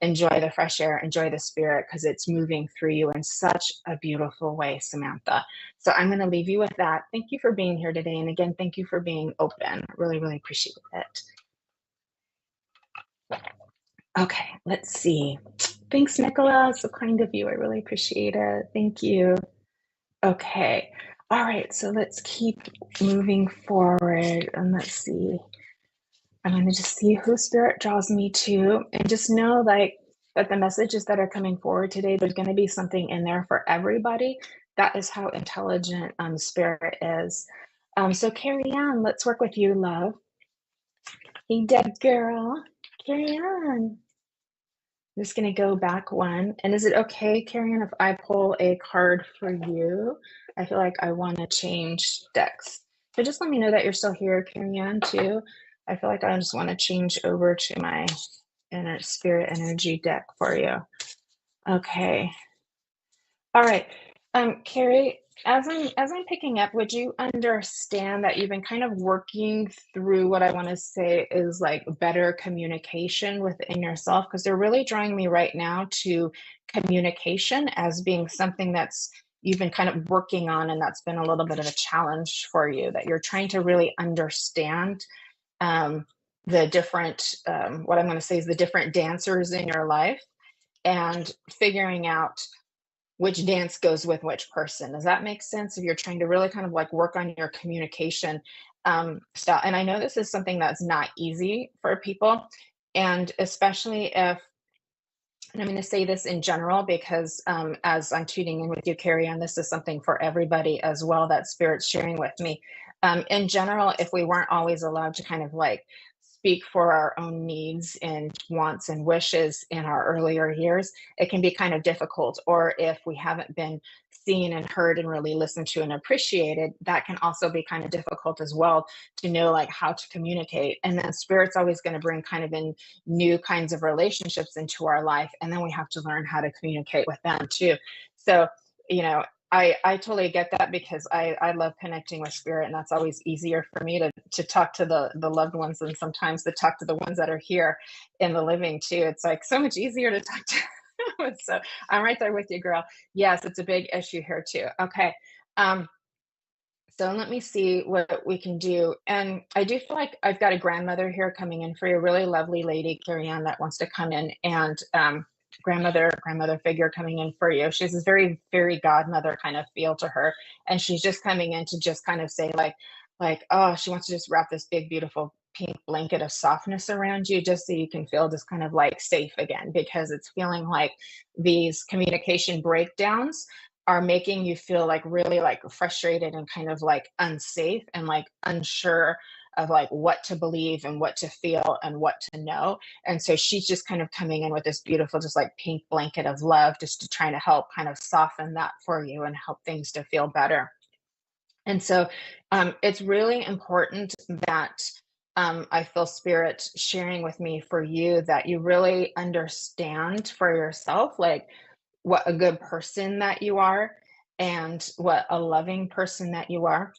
Enjoy the fresh air, enjoy the spirit because it's moving through you in such a beautiful way, Samantha. So I'm going to leave you with that. Thank you for being here today. And again, thank you for being open. Really, really appreciate it. Okay, let's see. Thanks, Nicola. So kind of you. I really appreciate it. Thank you. Okay. All right. So let's keep moving forward and let's see. I'm going to just see who spirit draws me to and just know like that the messages that are coming forward today, there's going to be something in there for everybody. That is how intelligent spirit is. So carry on. Let's work with you, love. Hey, dead girl. Carry on. I'm just going to go back one. And is it okay, Karen, if I pull a card for you? I feel like I want to change decks. So just let me know that you're still here, Karen, too. I feel like I just want to change over to my inner spirit energy deck for you. Okay. All right. Carrie, as I'm picking up, would you understand that you've been kind of working through what I want to say is like better communication within yourself? Because they're really drawing me right now to communication as being something that's you've been kind of working on, and that's been a little bit of a challenge for you, that you're trying to really understand the different, what I'm going to say is the different dancers in your life and figuring out which dance goes with which person. Does that make sense? If you're trying to really kind of like work on your communication style. And I know this is something that's not easy for people. And especially if, and I'm going to say this in general because as I'm tuning in with you, Carrie, and this is something for everybody as well that Spirit's sharing with me. In general, if we weren't always allowed to kind of like speak for our own needs and wants and wishes in our earlier years, it can be kind of difficult. Or if we haven't been seen and heard and really listened to and appreciated, that can also be kind of difficult as well to know like how to communicate. And then Spirit's always going to bring kind of in new kinds of relationships into our life. And then we have to learn how to communicate with them too. So, I totally get that because I love connecting with spirit, and that's always easier for me to talk to the loved ones than sometimes to talk to the ones that are here in the living too. It's like so much easier to talk to. So I'm right there with you, girl. Yes, it's a big issue here too. Okay. So let me see what we can do. And I do feel like I've got a grandmother here coming in for you, a really lovely lady, Carrie Ann, that wants to come in, and grandmother figure coming in for you. She has this very, very godmother kind of feel to her. And she's just coming in to just kind of say oh, she wants to just wrap this big, beautiful pink blanket of softness around you just so you can feel just kind of like safe again, because it's feeling like these communication breakdowns are making you feel like really like frustrated and kind of like unsafe and like unsure of like what to believe and what to feel and what to know. And so she's just kind of coming in with this beautiful, just like pink blanket of love, just to try to help kind of soften that for you and help things to feel better. And so it's really important that I feel spirit sharing with me for you that you really understand for yourself, like what a good person that you are and what a loving person that you are.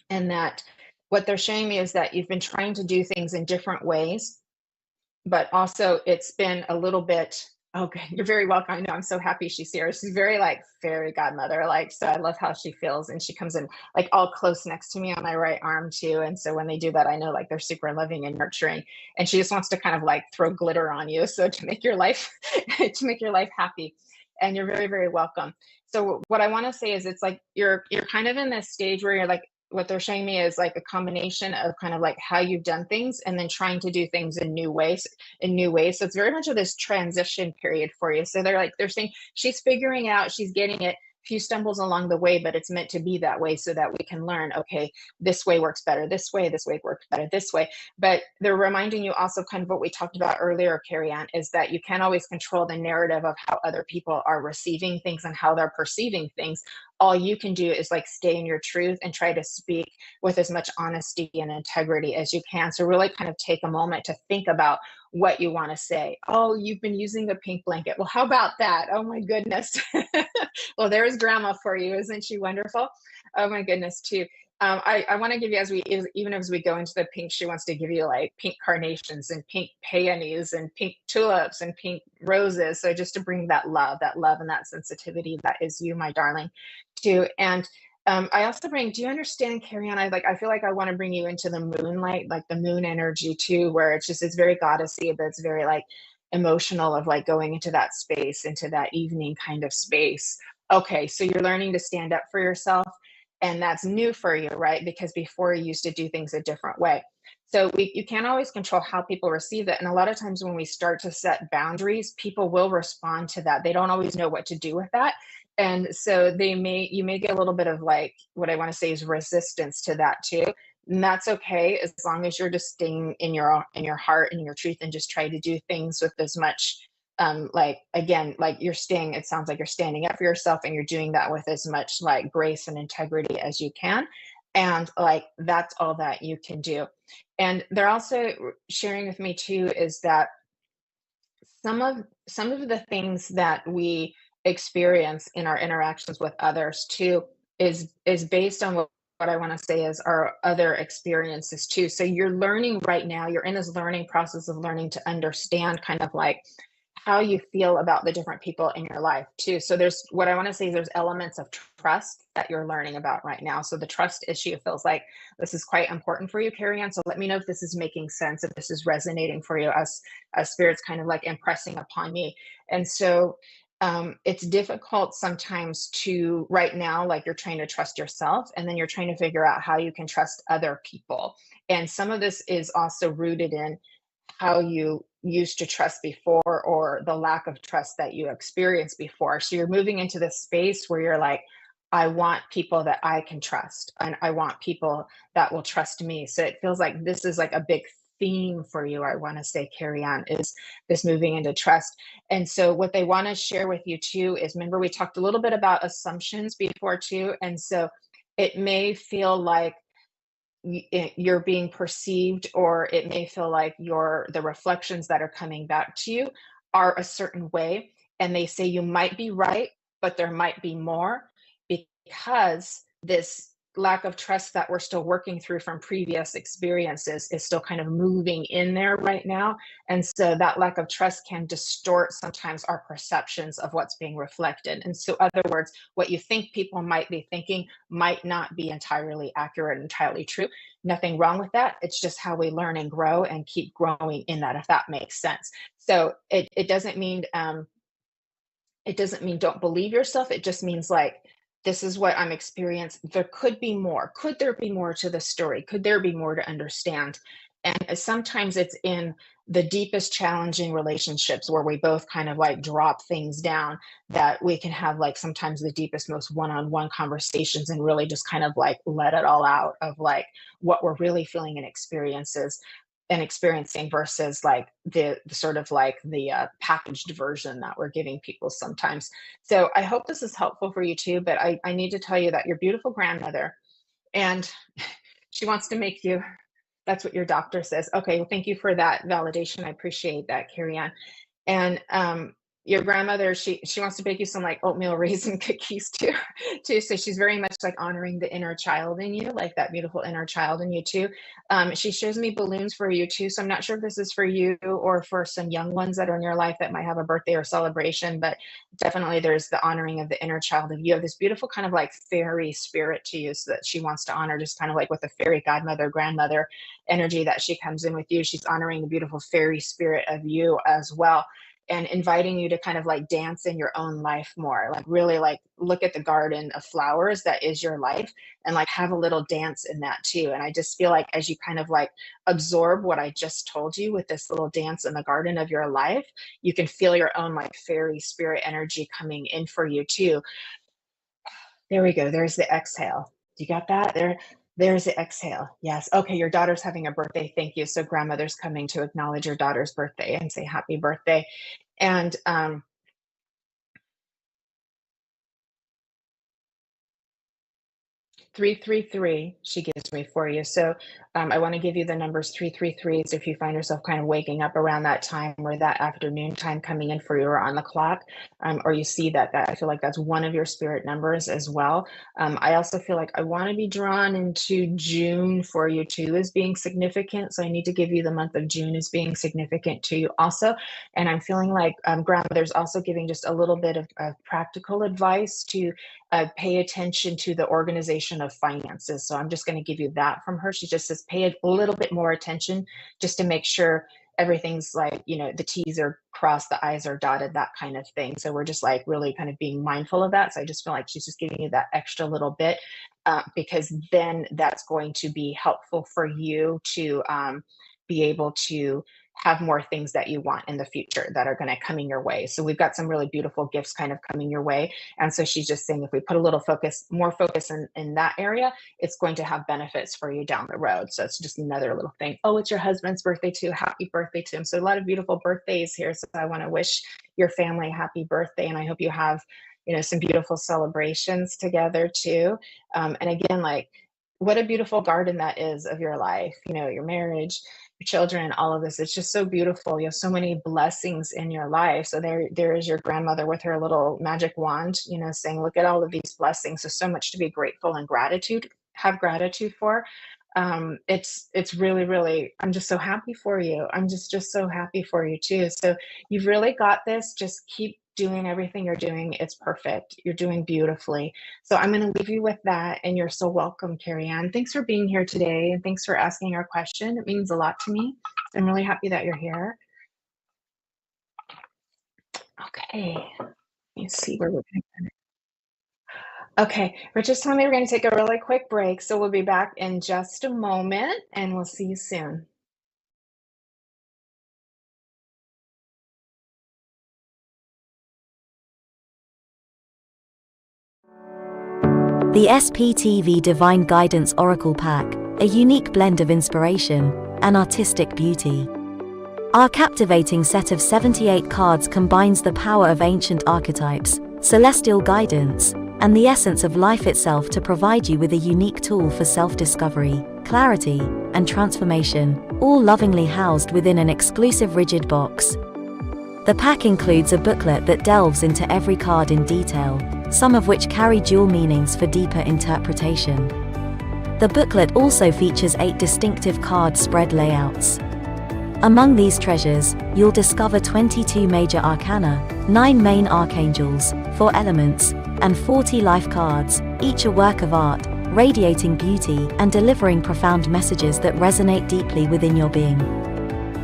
And that what they're showing me is that you've been trying to do things in different ways, but also it's been a little bit. Okay, you're very welcome. I know, I'm so happy she's here. She's very like fairy godmother, like, so I love how she feels, and she comes in like all close next to me on my right arm too. And so when they do that, I know like they're super loving and nurturing, and she just wants to kind of like throw glitter on you, so to make your life to make your life happy. And you're very, very welcome. So what I want to say is it's like you're kind of in this stage where you're like, what they're showing me is like a combination of kind of like how you've done things and then trying to do things in new ways. So it's very much of this transition period for you. So they're saying she's figuring out, she's getting it. Few stumbles along the way, but it's meant to be that way so that we can learn, okay, this way works better this way works better this way. But they're reminding you also kind of what we talked about earlier, Carrie Ann, is that you can't always control the narrative of how other people are receiving things and how they're perceiving things. All you can do is like stay in your truth and try to speak with as much honesty and integrity as you can. So really kind of take a moment to think about what you want to say. Oh, you've been using the pink blanket. Well, how about that? Oh my goodness. Well, there's grandma for you. Isn't she wonderful? Oh my goodness, too. I want to give you, even as we go into the pink, she wants to give you like pink carnations and pink peonies and pink tulips and pink roses. So just to bring that love and that sensitivity that is you, my darling, too. And I also bring, do you understand, Carrie Ann? I feel like I want to bring you into the moonlight, like the moon energy too, where it's very goddessy, but it's very like emotional of like going into that space, into that evening kind of space. Okay, so you're learning to stand up for yourself, and that's new for you, right? Because before you used to do things a different way. So you can't always control how people receive it. And a lot of times when we start to set boundaries, people will respond to that. They don't always know what to do with that. And so you may get a little bit of like what I want to say is resistance to that too. And that's okay as long as you're just staying in your heart and your truth and just try to do things with as much like again, like you're staying, it sounds like you're standing up for yourself and you're doing that with as much like grace and integrity as you can. And like that's all that you can do. And they're also sharing with me too is that some of the things that we experience in our interactions with others too is based on what I want to say is our other experiences too. So you're learning right now, you're in this learning process of learning to understand kind of like how you feel about the different people in your life too. So there's what I want to say is there's elements of trust that you're learning about right now. So the trust issue feels like this is quite important for you, Carrie Ann. So let me know if this is making sense, if this is resonating for you as spirits kind of like impressing upon me. And so it's difficult sometimes to right now, like you're trying to trust yourself and then you're trying to figure out how you can trust other people. And some of this is also rooted in how you used to trust before or the lack of trust that you experienced before. So you're moving into this space where you're like, I want people that I can trust and I want people that will trust me. So it feels like this is like a big theme for you. I want to say, Carry On, is this moving into trust. And so what they want to share with you too is remember, we talked a little bit about assumptions before too. And so it may feel like you're being perceived, or it may feel like the reflections that are coming back to you are a certain way, and they say you might be right, but there might be more, because this lack of trust that we're still working through from previous experiences is still kind of moving in there right now. And so that lack of trust can distort sometimes our perceptions of what's being reflected. And so, in other words, what you think people might be thinking might not be entirely accurate, entirely true. Nothing wrong with that. It's just how we learn and grow and keep growing in that, if that makes sense. So it doesn't mean don't believe yourself. It just means like, this is what I'm experiencing. There could be more. Could there be more to the story? Could there be more to understand? And sometimes it's in the deepest challenging relationships where we both kind of like drop things down, that we can have like sometimes the deepest, most one-on-one conversations and really just kind of like let it all out of like what we're really feeling and experiencing versus like the sort of like the packaged version that we're giving people sometimes. So I hope this is helpful for you too, but I need to tell you that your beautiful grandmother, and she wants to make you, that's what your doctor says. Okay, well, thank you for that validation. I appreciate that, Carrie Ann. And your grandmother, she wants to bake you some like oatmeal raisin cookies too, too. So she's very much like honoring the inner child in you, like that beautiful inner child in you too. She shows me balloons for you too. So I'm not sure if this is for you or for some young ones that are in your life that might have a birthday or celebration, but definitely there's the honoring of the inner child of you. You have this beautiful kind of like fairy spirit to you, so that she wants to honor, just kind of like with a fairy godmother, grandmother energy that she comes in with you. She's honoring the beautiful fairy spirit of you as well, and inviting you to kind of like dance in your own life more, like really like look at the garden of flowers that is your life and like have a little dance in that too. And I just feel like as you kind of like absorb what I just told you with this little dance in the garden of your life, you can feel your own like fairy spirit energy coming in for you too. There we go. There's the exhale. You got that? There's the exhale. Yes. Okay. Your daughter's having a birthday. Thank you. So grandmother's coming to acknowledge your daughter's birthday and say happy birthday. And 333 she gives me for you. So I want to give you the numbers 333 is if you find yourself kind of waking up around that time or that afternoon time coming in for you or on the clock, or you see that I feel like that's one of your spirit numbers as well. I also feel like I want to be drawn into June for you too as being significant. So I need to give you the month of June as being significant to you also. And I'm feeling like grandmother's also giving just a little bit of practical advice to pay attention to the organization of finances. So I'm just going to give you that from her. She just says, pay a little bit more attention just to make sure everything's like, the T's are crossed, the I's are dotted, that kind of thing. So we're just like really kind of being mindful of that. So I just feel like she's just giving you that extra little bit because then that's going to be helpful for you to be able to have more things that you want in the future that are going to come in your way. So we've got some really beautiful gifts kind of coming your way. And so she's just saying, if we put a little more focus in that area, it's going to have benefits for you down the road. So it's just another little thing. Oh, it's your husband's birthday too. Happy birthday to him. So a lot of beautiful birthdays here. So I want to wish your family a happy birthday. And I hope you have, some beautiful celebrations together too. And again, like what a beautiful garden that is of your life, your marriage, your children, all of this. It's just so beautiful. You have so many blessings in your life. So there is your grandmother with her little magic wand, saying, look at all of these blessings. So much to be grateful and have gratitude for. It's really, really, I'm just so happy for you. I'm just so happy for you too. So you've really got this. Just keep doing everything you're doing. It's perfect. You're doing beautifully. So I'm going to leave you with that. And you're so welcome, Carrie Ann. Thanks for being here today. And thanks for asking our question. It means a lot to me. I'm really happy that you're here. Okay. Let me see where we're going to. Okay, we're just telling me we're going to take a really quick break. So we'll be back in just a moment and we'll see you soon. The SPTV Divine Guidance Oracle Pack, a unique blend of inspiration and artistic beauty. Our captivating set of 78 cards combines the power of ancient archetypes, celestial guidance, and the essence of life itself to provide you with a unique tool for self-discovery, clarity, and transformation, all lovingly housed within an exclusive rigid box. The pack includes a booklet that delves into every card in detail, some of which carry dual meanings for deeper interpretation. The booklet also features 8 distinctive card spread layouts. Among these treasures, you'll discover 22 major arcana, 9 main archangels, 4 elements, and 40 life cards, each a work of art, radiating beauty and delivering profound messages that resonate deeply within your being.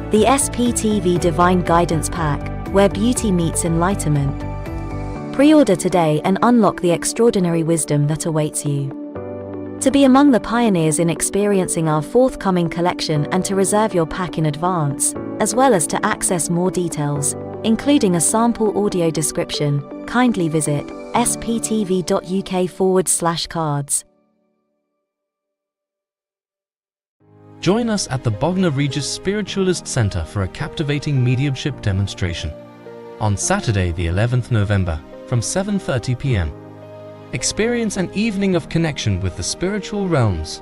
The SPTV Divine Guidance Pack, where beauty meets enlightenment. Pre-order today and unlock the extraordinary wisdom that awaits you. To be among the pioneers in experiencing our forthcoming collection and to reserve your pack in advance, as well as to access more details, including a sample audio description, kindly visit sptv.uk/cards. Join us at the Bognor Regis Spiritualist Centre for a captivating mediumship demonstration on Saturday, the 11th November, from 7:30 p.m. Experience an evening of connection with the spiritual realms,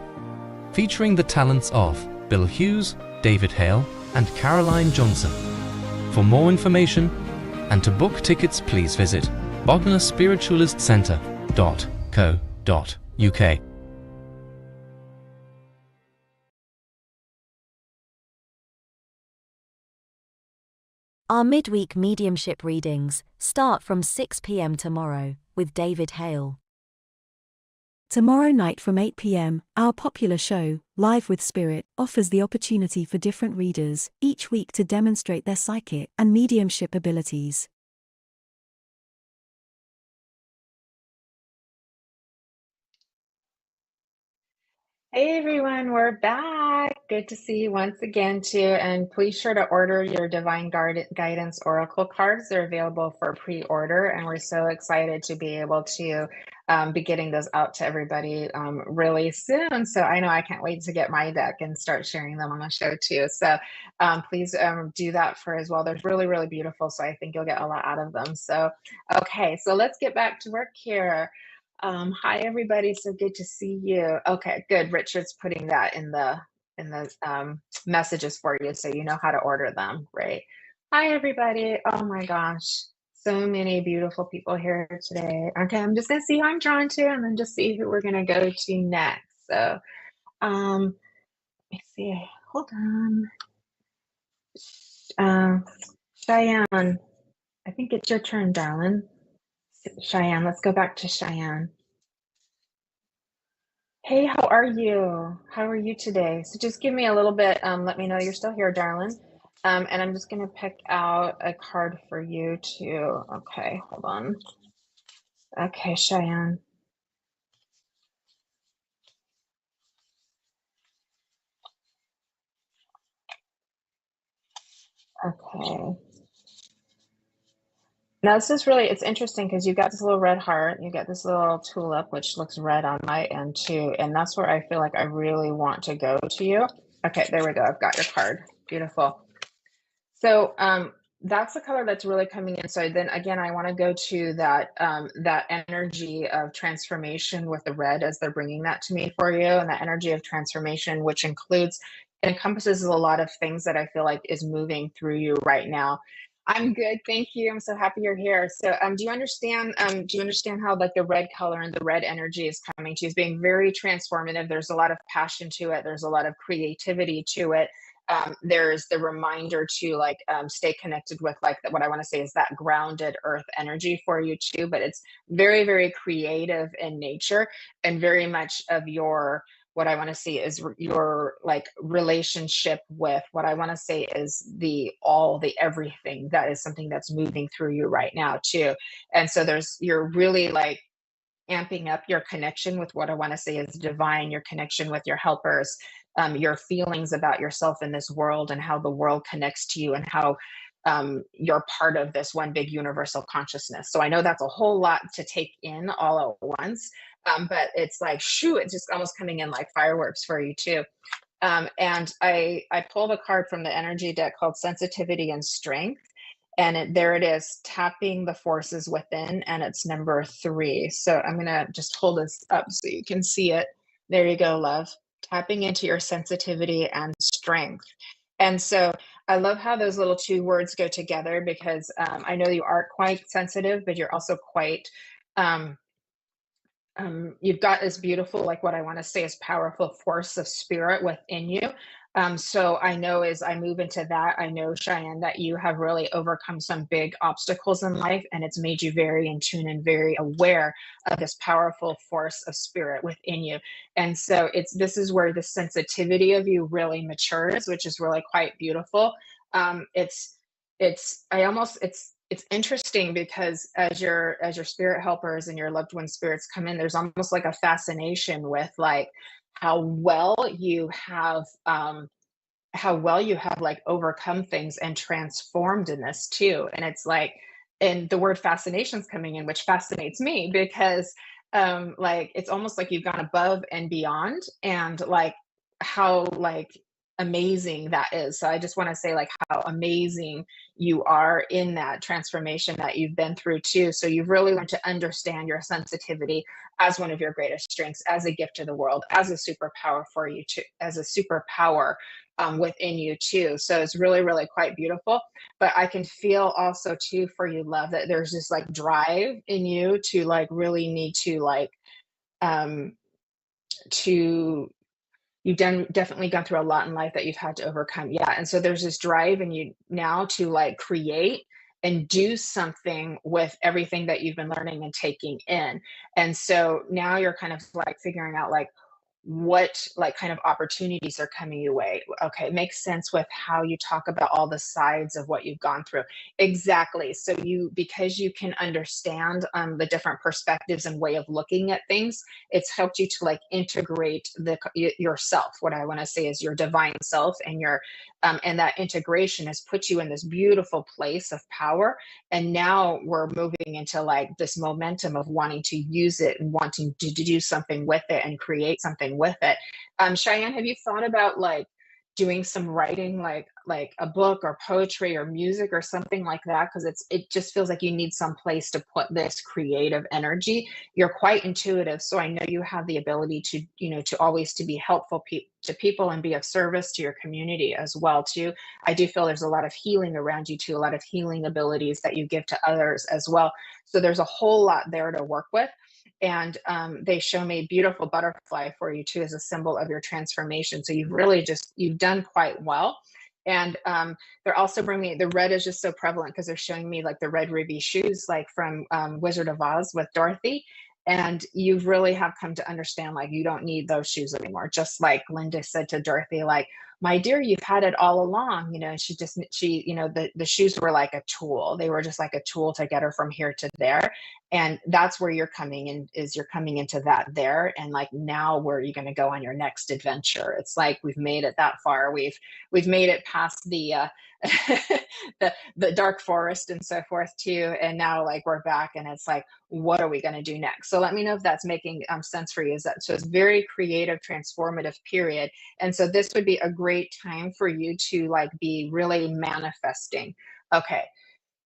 featuring the talents of Bill Hughes, David Hale, and Caroline Johnson. For more information and to book tickets, please visit bognorspiritualistcentre.co.uk. Our midweek mediumship readings start from 6 p.m. tomorrow with David Hale. Tomorrow night from 8 p.m., our popular show, Live with Spirit, offers the opportunity for different readers each week to demonstrate their psychic and mediumship abilities. Hey everyone, we're back. Good to see you once again too. And please sure to order your Divine Guidance Oracle cards. They're available for pre-order, and we're so excited to be able to be getting those out to everybody really soon. So I know I can't wait to get my deck and start sharing them on the show too. So please do that for as well. They're really, really beautiful. So I think you'll get a lot out of them. So, okay, so let's get back to work here. Hi everybody, so good to see you. Okay, good. Richard's putting that in the messages for you so you know how to order them. Great. Hi everybody. Oh my gosh, so many beautiful people here today. Okay, I'm just gonna see who I'm drawn to and then just see who we're gonna go to next. So let me see. Hold on. Cheyenne, I think it's your turn, darling. Cheyenne, let's go back to Cheyenne. Hey, how are you? How are you today? So just give me a little bit, let me know you're still here, darling. And I'm just gonna pick out a card for you too. Okay, hold on. Okay, Cheyenne. Okay. Now this is really, it's interesting because you've got this little red heart, you got this little tulip, which looks red on my end too. And that's where I feel like I really want to go to you. Okay, there we go. I've got your card. Beautiful. So that's the color that's really coming in. So then again, I want to go to that that energy of transformation with the red as they're bringing that to me for you, and that energy of transformation, which includes, it encompasses a lot of things that I feel like is moving through you right now. I'm good, thank you. I'm so happy you're here. So do you understand? Do you understand how like the red color and the red energy is coming to you? It's being very transformative. There's a lot of passion to it. There's a lot of creativity to it. There's the reminder to like stay connected with like what I want to say is that grounded earth energy for you too, but it's very, very creative in nature and very much of your, what I want to see is your like relationship with what I want to say is the all, the everything. That is something that's moving through you right now too. And so you're really like amping up your connection with what I want to say is divine, your connection with your helpers, your feelings about yourself in this world and how the world connects to you and how you're part of this one big universal consciousness. So I know that's a whole lot to take in all at once, but it's like, shoo, it's just almost coming in like fireworks for you too. And I pulled a card from the energy deck called Sensitivity and Strength. And there it is, tapping the forces within, and it's number 3. So I'm gonna just hold this up so you can see it. There you go, love. Tapping into your sensitivity and strength. And so I love how those little 2 words go together because I know you are quite sensitive, but you're also quite you've got this beautiful, like what I want to say is powerful force of spirit within you. So I know as I move into that, I know, Cheyenne, that you have really overcome some big obstacles in life, and it's made you very in tune and very aware of this powerful force of spirit within you. And so this is where the sensitivity of you really matures, which is really quite beautiful. It's it's interesting because as your spirit helpers and your loved one spirits come in, there's almost like a fascination with like how well you have how well you have like overcome things and transformed in this too. And it's like, and the word fascination's coming in, which fascinates me because like it's almost like you've gone above and beyond, and like how like amazing that is. So I just want to say like how amazing you are in that transformation that you've been through too. So you've really learned to understand your sensitivity as one of your greatest strengths, as a gift to the world, as a superpower for you too, as a superpower within you too. So it's really, really quite beautiful. But I can feel also too for you, love, that there's this like drive in you to like really need to like um to you've done definitely gone through a lot in life that you've had to overcome. Yeah. And so there's this drive in you now to like create and do something with everything that you've been learning and taking in. And so now you're kind of like figuring out like what like kind of opportunities are coming your way. Okay, it makes sense with how you talk about all the sides of what you've gone through. Exactly. So you, because you can understand the different perspectives and way of looking at things, it's helped you to like integrate yourself. What I want to say is your divine self, and your and that integration has put you in this beautiful place of power. And now we're moving into like this momentum of wanting to use it and wanting to do something with it and create something with it. Cheyenne, have you thought about like doing some writing, like a book or poetry or music or something like that? Because it just feels like you need some place to put this creative energy. You're quite intuitive, so I know you have the ability to, you know, to always to be helpful to people and be of service to your community as well too. I do feel there's a lot of healing around you too, a lot of healing abilities that you give to others as well. So there's a whole lot there to work with. And they show me beautiful butterfly for you too as a symbol of your transformation. So you've really just, you've done quite well. And they're also bringing me, the red is just so prevalent because they're showing me like the red ruby shoes, like from Wizard of Oz with Dorothy. And you really have come to understand like you don't need those shoes anymore. Just like Linda said to Dorothy, like, my dear, you've had it all along. You know, she, you know, the shoes were like a tool. They were just like a tool to get her from here to there. And that's where you're coming in, is you're coming into that there. And like, now where are you going to go on your next adventure? It's like, we've made it that far. We've made it past the, the dark forest and so forth too. And now like we're back, and it's like, what are we going to do next? So let me know if that's making sense for you. Is that, so it's very creative, transformative period. And so this would be a great time for you to like be really manifesting. Okay,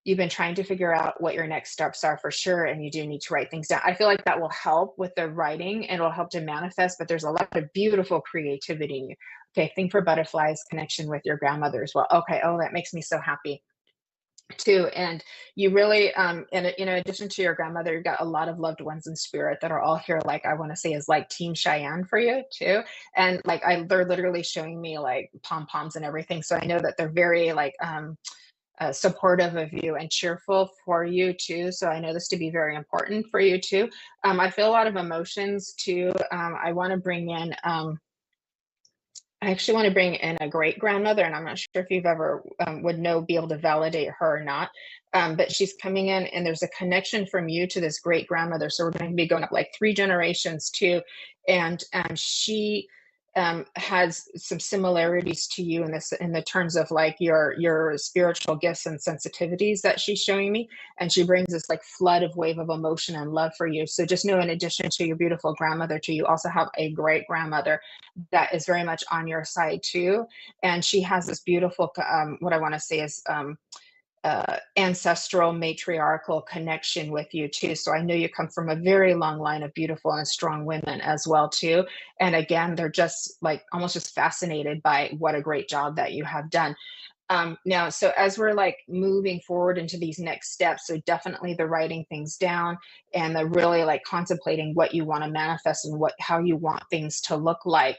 you've been trying to figure out what your next steps are for sure, and you do need to write things down. I feel like that will help with the writing and it'll help to manifest, but there's a lot of beautiful creativity in you. Okay, thing for butterflies, connection with your grandmother as well. Okay, oh, that makes me so happy too. And you really in addition to your grandmother, you've got a lot of loved ones in spirit that are all here, like I want to say is like Team Cheyenne for you too. And like they're literally showing me like pom poms and everything, so I know that they're very like supportive of you and cheerful for you too. So I know this to be very important for you too. I feel a lot of emotions too. I want to bring in I actually want to bring in a great grandmother, and I'm not sure if you've ever would know, be able to validate her or not. But she's coming in, and there's a connection from you to this great grandmother. So we're going to be going up like 3 generations too, and she has some similarities to you in this, in the terms of like your spiritual gifts and sensitivities that she's showing me. And she brings this like flood of wave of emotion and love for you. So just know, in addition to your beautiful grandmother too, you also have a great grandmother that is very much on your side too. And she has this beautiful, what I want to say is ancestral matriarchal connection with you too. So I know you come from a very long line of beautiful and strong women as well too. And again, they're just like almost just fascinated by what a great job that you have done. Now, so as we're like moving forward into these next steps, so definitely the writing things down and the really like contemplating what you want to manifest and how you want things to look like,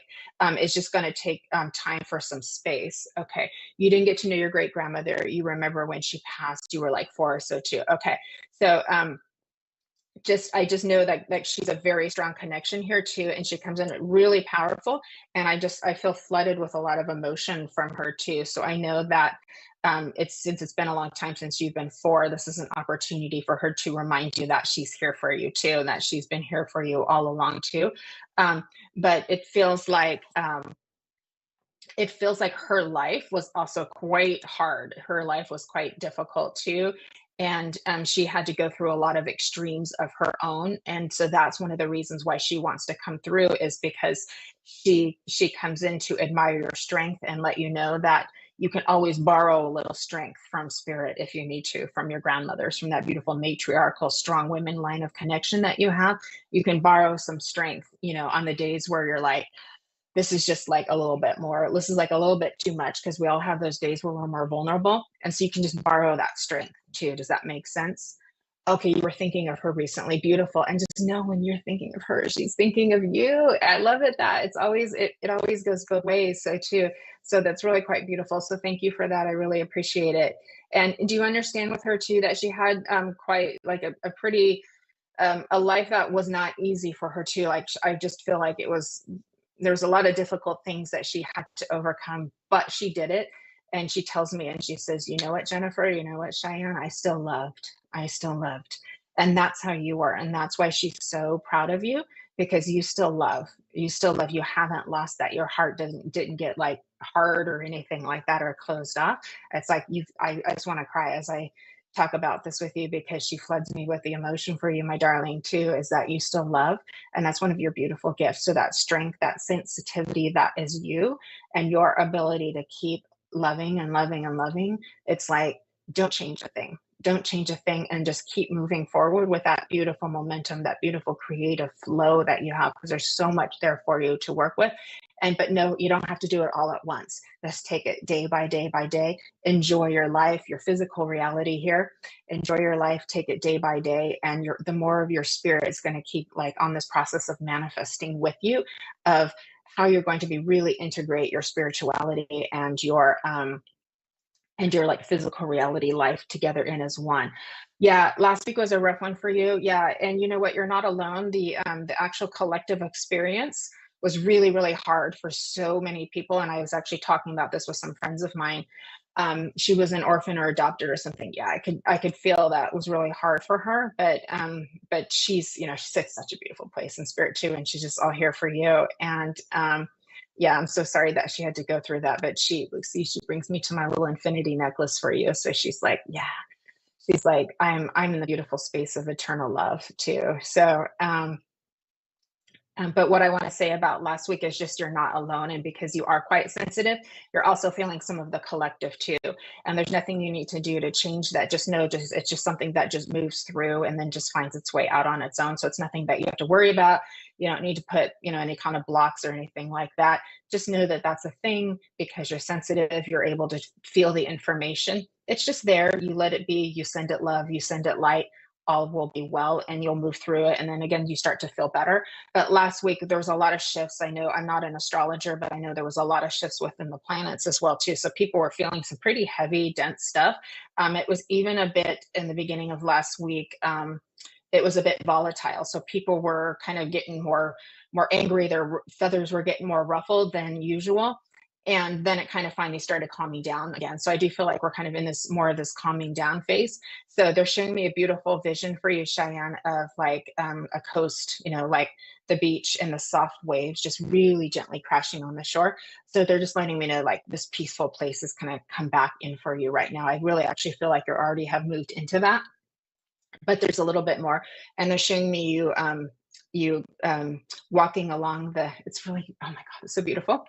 is just going to take time for some space. Okay. You didn't get to know your great grandmother. You remember when she passed, you were like 4 or so too. Okay. So, I just know that she's a very strong connection here too, and she comes in really powerful, and I feel flooded with a lot of emotion from her too. So I know that since it's been a long time since you've been 4, this is an opportunity for her to remind you that she's here for you too, and that she's been here for you all along too. But it feels like it feels like her life was also quite hard. Her life was quite difficult too. And she had to go through a lot of extremes of her own. And so that's one of the reasons why she wants to come through, is because she comes in to admire your strength and let you know that you can always borrow a little strength from spirit if you need to, from your grandmothers, from that beautiful matriarchal strong women line of connection that you have. You can borrow some strength, on the days where you're like, this is just like a little bit more, this is like a little bit too much, because we all have those days where we're more vulnerable. And so you can just borrow that strength too. Does that make sense? Okay, you were thinking of her recently. Beautiful. And just know when you're thinking of her, she's thinking of you. I love it that it's always, it always goes both ways. So too, so that's really quite beautiful. So thank you for that. I really appreciate it. And do you understand with her too that she had quite like a pretty a life that was not easy for her too? Like, I just feel like there's a lot of difficult things that she had to overcome, but she did it. And she tells me, and she says, you know what, Jennifer, you know what, Cheyenne, I still loved. And that's how you were. And that's why she's so proud of you, because you still love, you haven't lost that. Your heart didn't get like hard or anything like that, or closed off. It's like I just want to cry as I talk about this with you, because she floods me with the emotion for you, my darling, too, is that you still love. And that's one of your beautiful gifts. So that strength, that sensitivity, that is you, and your ability to keep loving and loving and loving. It's like, don't change a thing. Don't change a thing, and just keep moving forward with that beautiful momentum, that beautiful creative flow that you have, because there's so much there for you to work with. But no, you don't have to do it all at once. Let's take it day by day by day. Enjoy your life, your physical reality here. Enjoy your life, take it day by day. And the more of your spirit is going to keep like on this process of manifesting with you, of how you're going to be really integrate your spirituality and your like physical reality life together in as one. Yeah, last week was a rough one for you. Yeah, and you know what? You're not alone. The actual collective experience was really, really hard for so many people. And I was actually talking about this with some friends of mine. She was an orphan or adopted or something. Yeah, I could feel that was really hard for her. But she's she's at such a beautiful place in spirit too, and she's just all here for you. And yeah, I'm so sorry that she had to go through that, but she brings me to my little infinity necklace for you. So she's like, yeah, she's like, I'm in the beautiful space of eternal love too. So, but what I want to say about last week is just you're not alone. And because you are quite sensitive, you're also feeling some of the collective too. And there's nothing you need to do to change that. Just know, it's just something that just moves through and then just finds its way out on its own. So it's nothing that you have to worry about. You don't need to put, any kind of blocks or anything like that. Just know that that's a thing, because you're sensitive. You're able to feel the information. It's just there. You let it be. You send it love. You send it light. All will be well, and you'll move through it. And then again, you start to feel better. But last week, there was a lot of shifts. I know I'm not an astrologer, but I know there was a lot of shifts within the planets as well, too. So people were feeling some pretty heavy, dense stuff. It was even a bit in the beginning of last week. It was a bit volatile. So people were kind of getting more angry. Their feathers were getting more ruffled than usual. And then it kind of finally started calming down again. So I do feel like we're kind of in this more of this calming down phase. So they're showing me a beautiful vision for you, Cheyenne, of like a coast, like the beach and the soft waves just really gently crashing on the shore. So they're just letting me know like this peaceful place is kind of come back in for you right now. I really actually feel like you already have moved into that, but there's a little bit more. And they're showing me you walking along it's really, oh my God, it's so beautiful.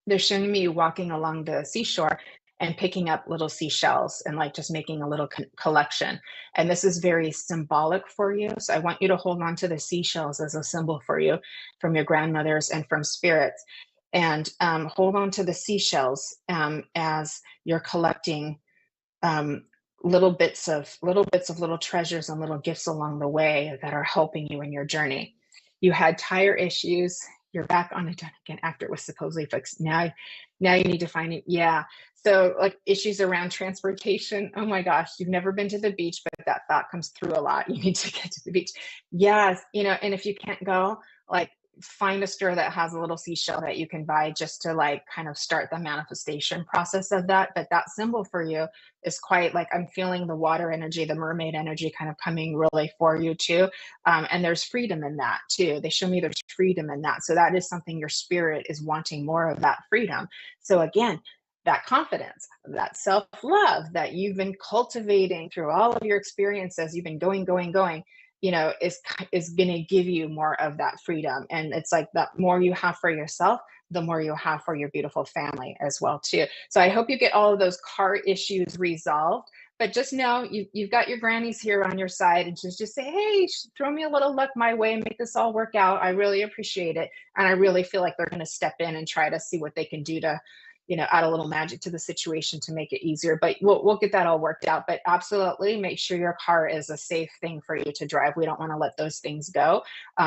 They're showing me you walking along the seashore and picking up little seashells and like just making a little collection. And this is very symbolic for you. So I want you to hold on to the seashells as a symbol for you from your grandmothers and from spirits. And hold on to the seashells as you're collecting little bits of little treasures and little gifts along the way that are helping you in your journey. You had tire issues. You're back on it again after it was supposedly fixed. Now you need to find it. Yeah. So like issues around transportation. Oh my gosh, you've never been to the beach, but that thought comes through a lot. You need to get to the beach. Yes. And if you can't go, like find a store that has a little seashell that you can buy just to like kind of start the manifestation process of that. But that symbol for you is quite like, I'm feeling the water energy, the mermaid energy kind of coming really for you too. And there's freedom in that too. They show me there's freedom in that. So that is something your spirit is wanting more of, that freedom. So again, that confidence, that self-love that you've been cultivating through all of your experiences, you've been going, you know, is going to give you more of that freedom. And it's like, the more you have for yourself, the more you'll have for your beautiful family as well too. So I hope you get all of those car issues resolved. But just know you've got your grannies here on your side, and just say, hey, throw me a little luck my way and make this all work out. I really appreciate it. And I really feel like they're going to step in and try to see what they can do to, you know, add a little magic to the situation to make it easier. But we'll get that all worked out. But absolutely make sure your car is a safe thing for you to drive. We don't want to let those things go,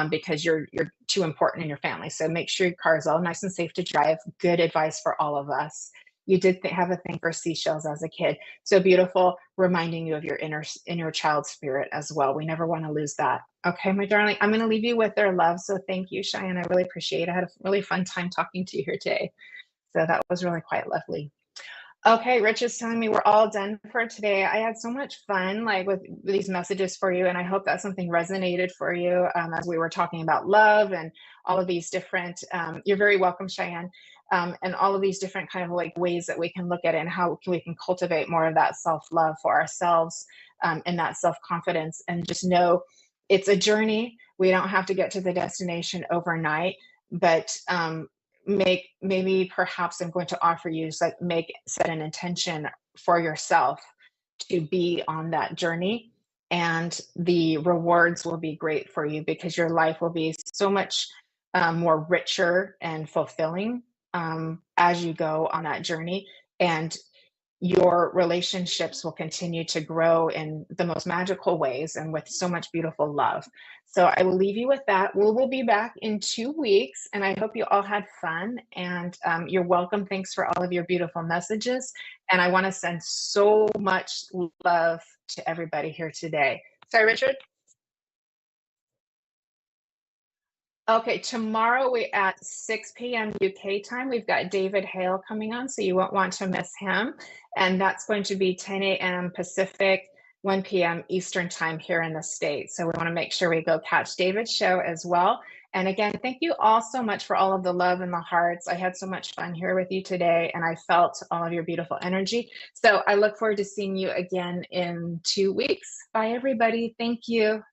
because you're too important in your family. So make sure your car is all nice and safe to drive. Good advice for all of us. You did have a thing for seashells as a kid. So beautiful, reminding you of your inner child spirit as well. We never want to lose that. Okay, my darling, I'm going to leave you with their love. So thank you, Cheyenne. I really appreciate it. I had a really fun time talking to you here today. So that was really quite lovely. Okay, Rich is telling me we're all done for today. I had so much fun like with these messages for you, and I hope that something resonated for you as we were talking about love and all of these different, you're very welcome, Cheyenne, and all of these different kind of like ways that we can look at it and how we can cultivate more of that self-love for ourselves, and that self-confidence. And just know it's a journey. We don't have to get to the destination overnight, but maybe perhaps I'm going to offer you is like set an intention for yourself to be on that journey, and the rewards will be great for you because your life will be so much more richer and fulfilling as you go on that journey. And your relationships will continue to grow in the most magical ways and with so much beautiful love. So I will leave you with that. We'll be back in 2 weeks, and I hope you all had fun. And you're welcome. Thanks for all of your beautiful messages. And I want to send so much love to everybody here today. Sorry, Richard. Okay, tomorrow we at 6 p.m. UK time, we've got David Hale coming on, so you won't want to miss him. And that's going to be 10 a.m. Pacific, 1 p.m. Eastern time here in the States. So we want to make sure we go catch David's show as well. And again, thank you all so much for all of the love and the hearts. I had so much fun here with you today, and I felt all of your beautiful energy. So I look forward to seeing you again in 2 weeks. Bye, everybody. Thank you.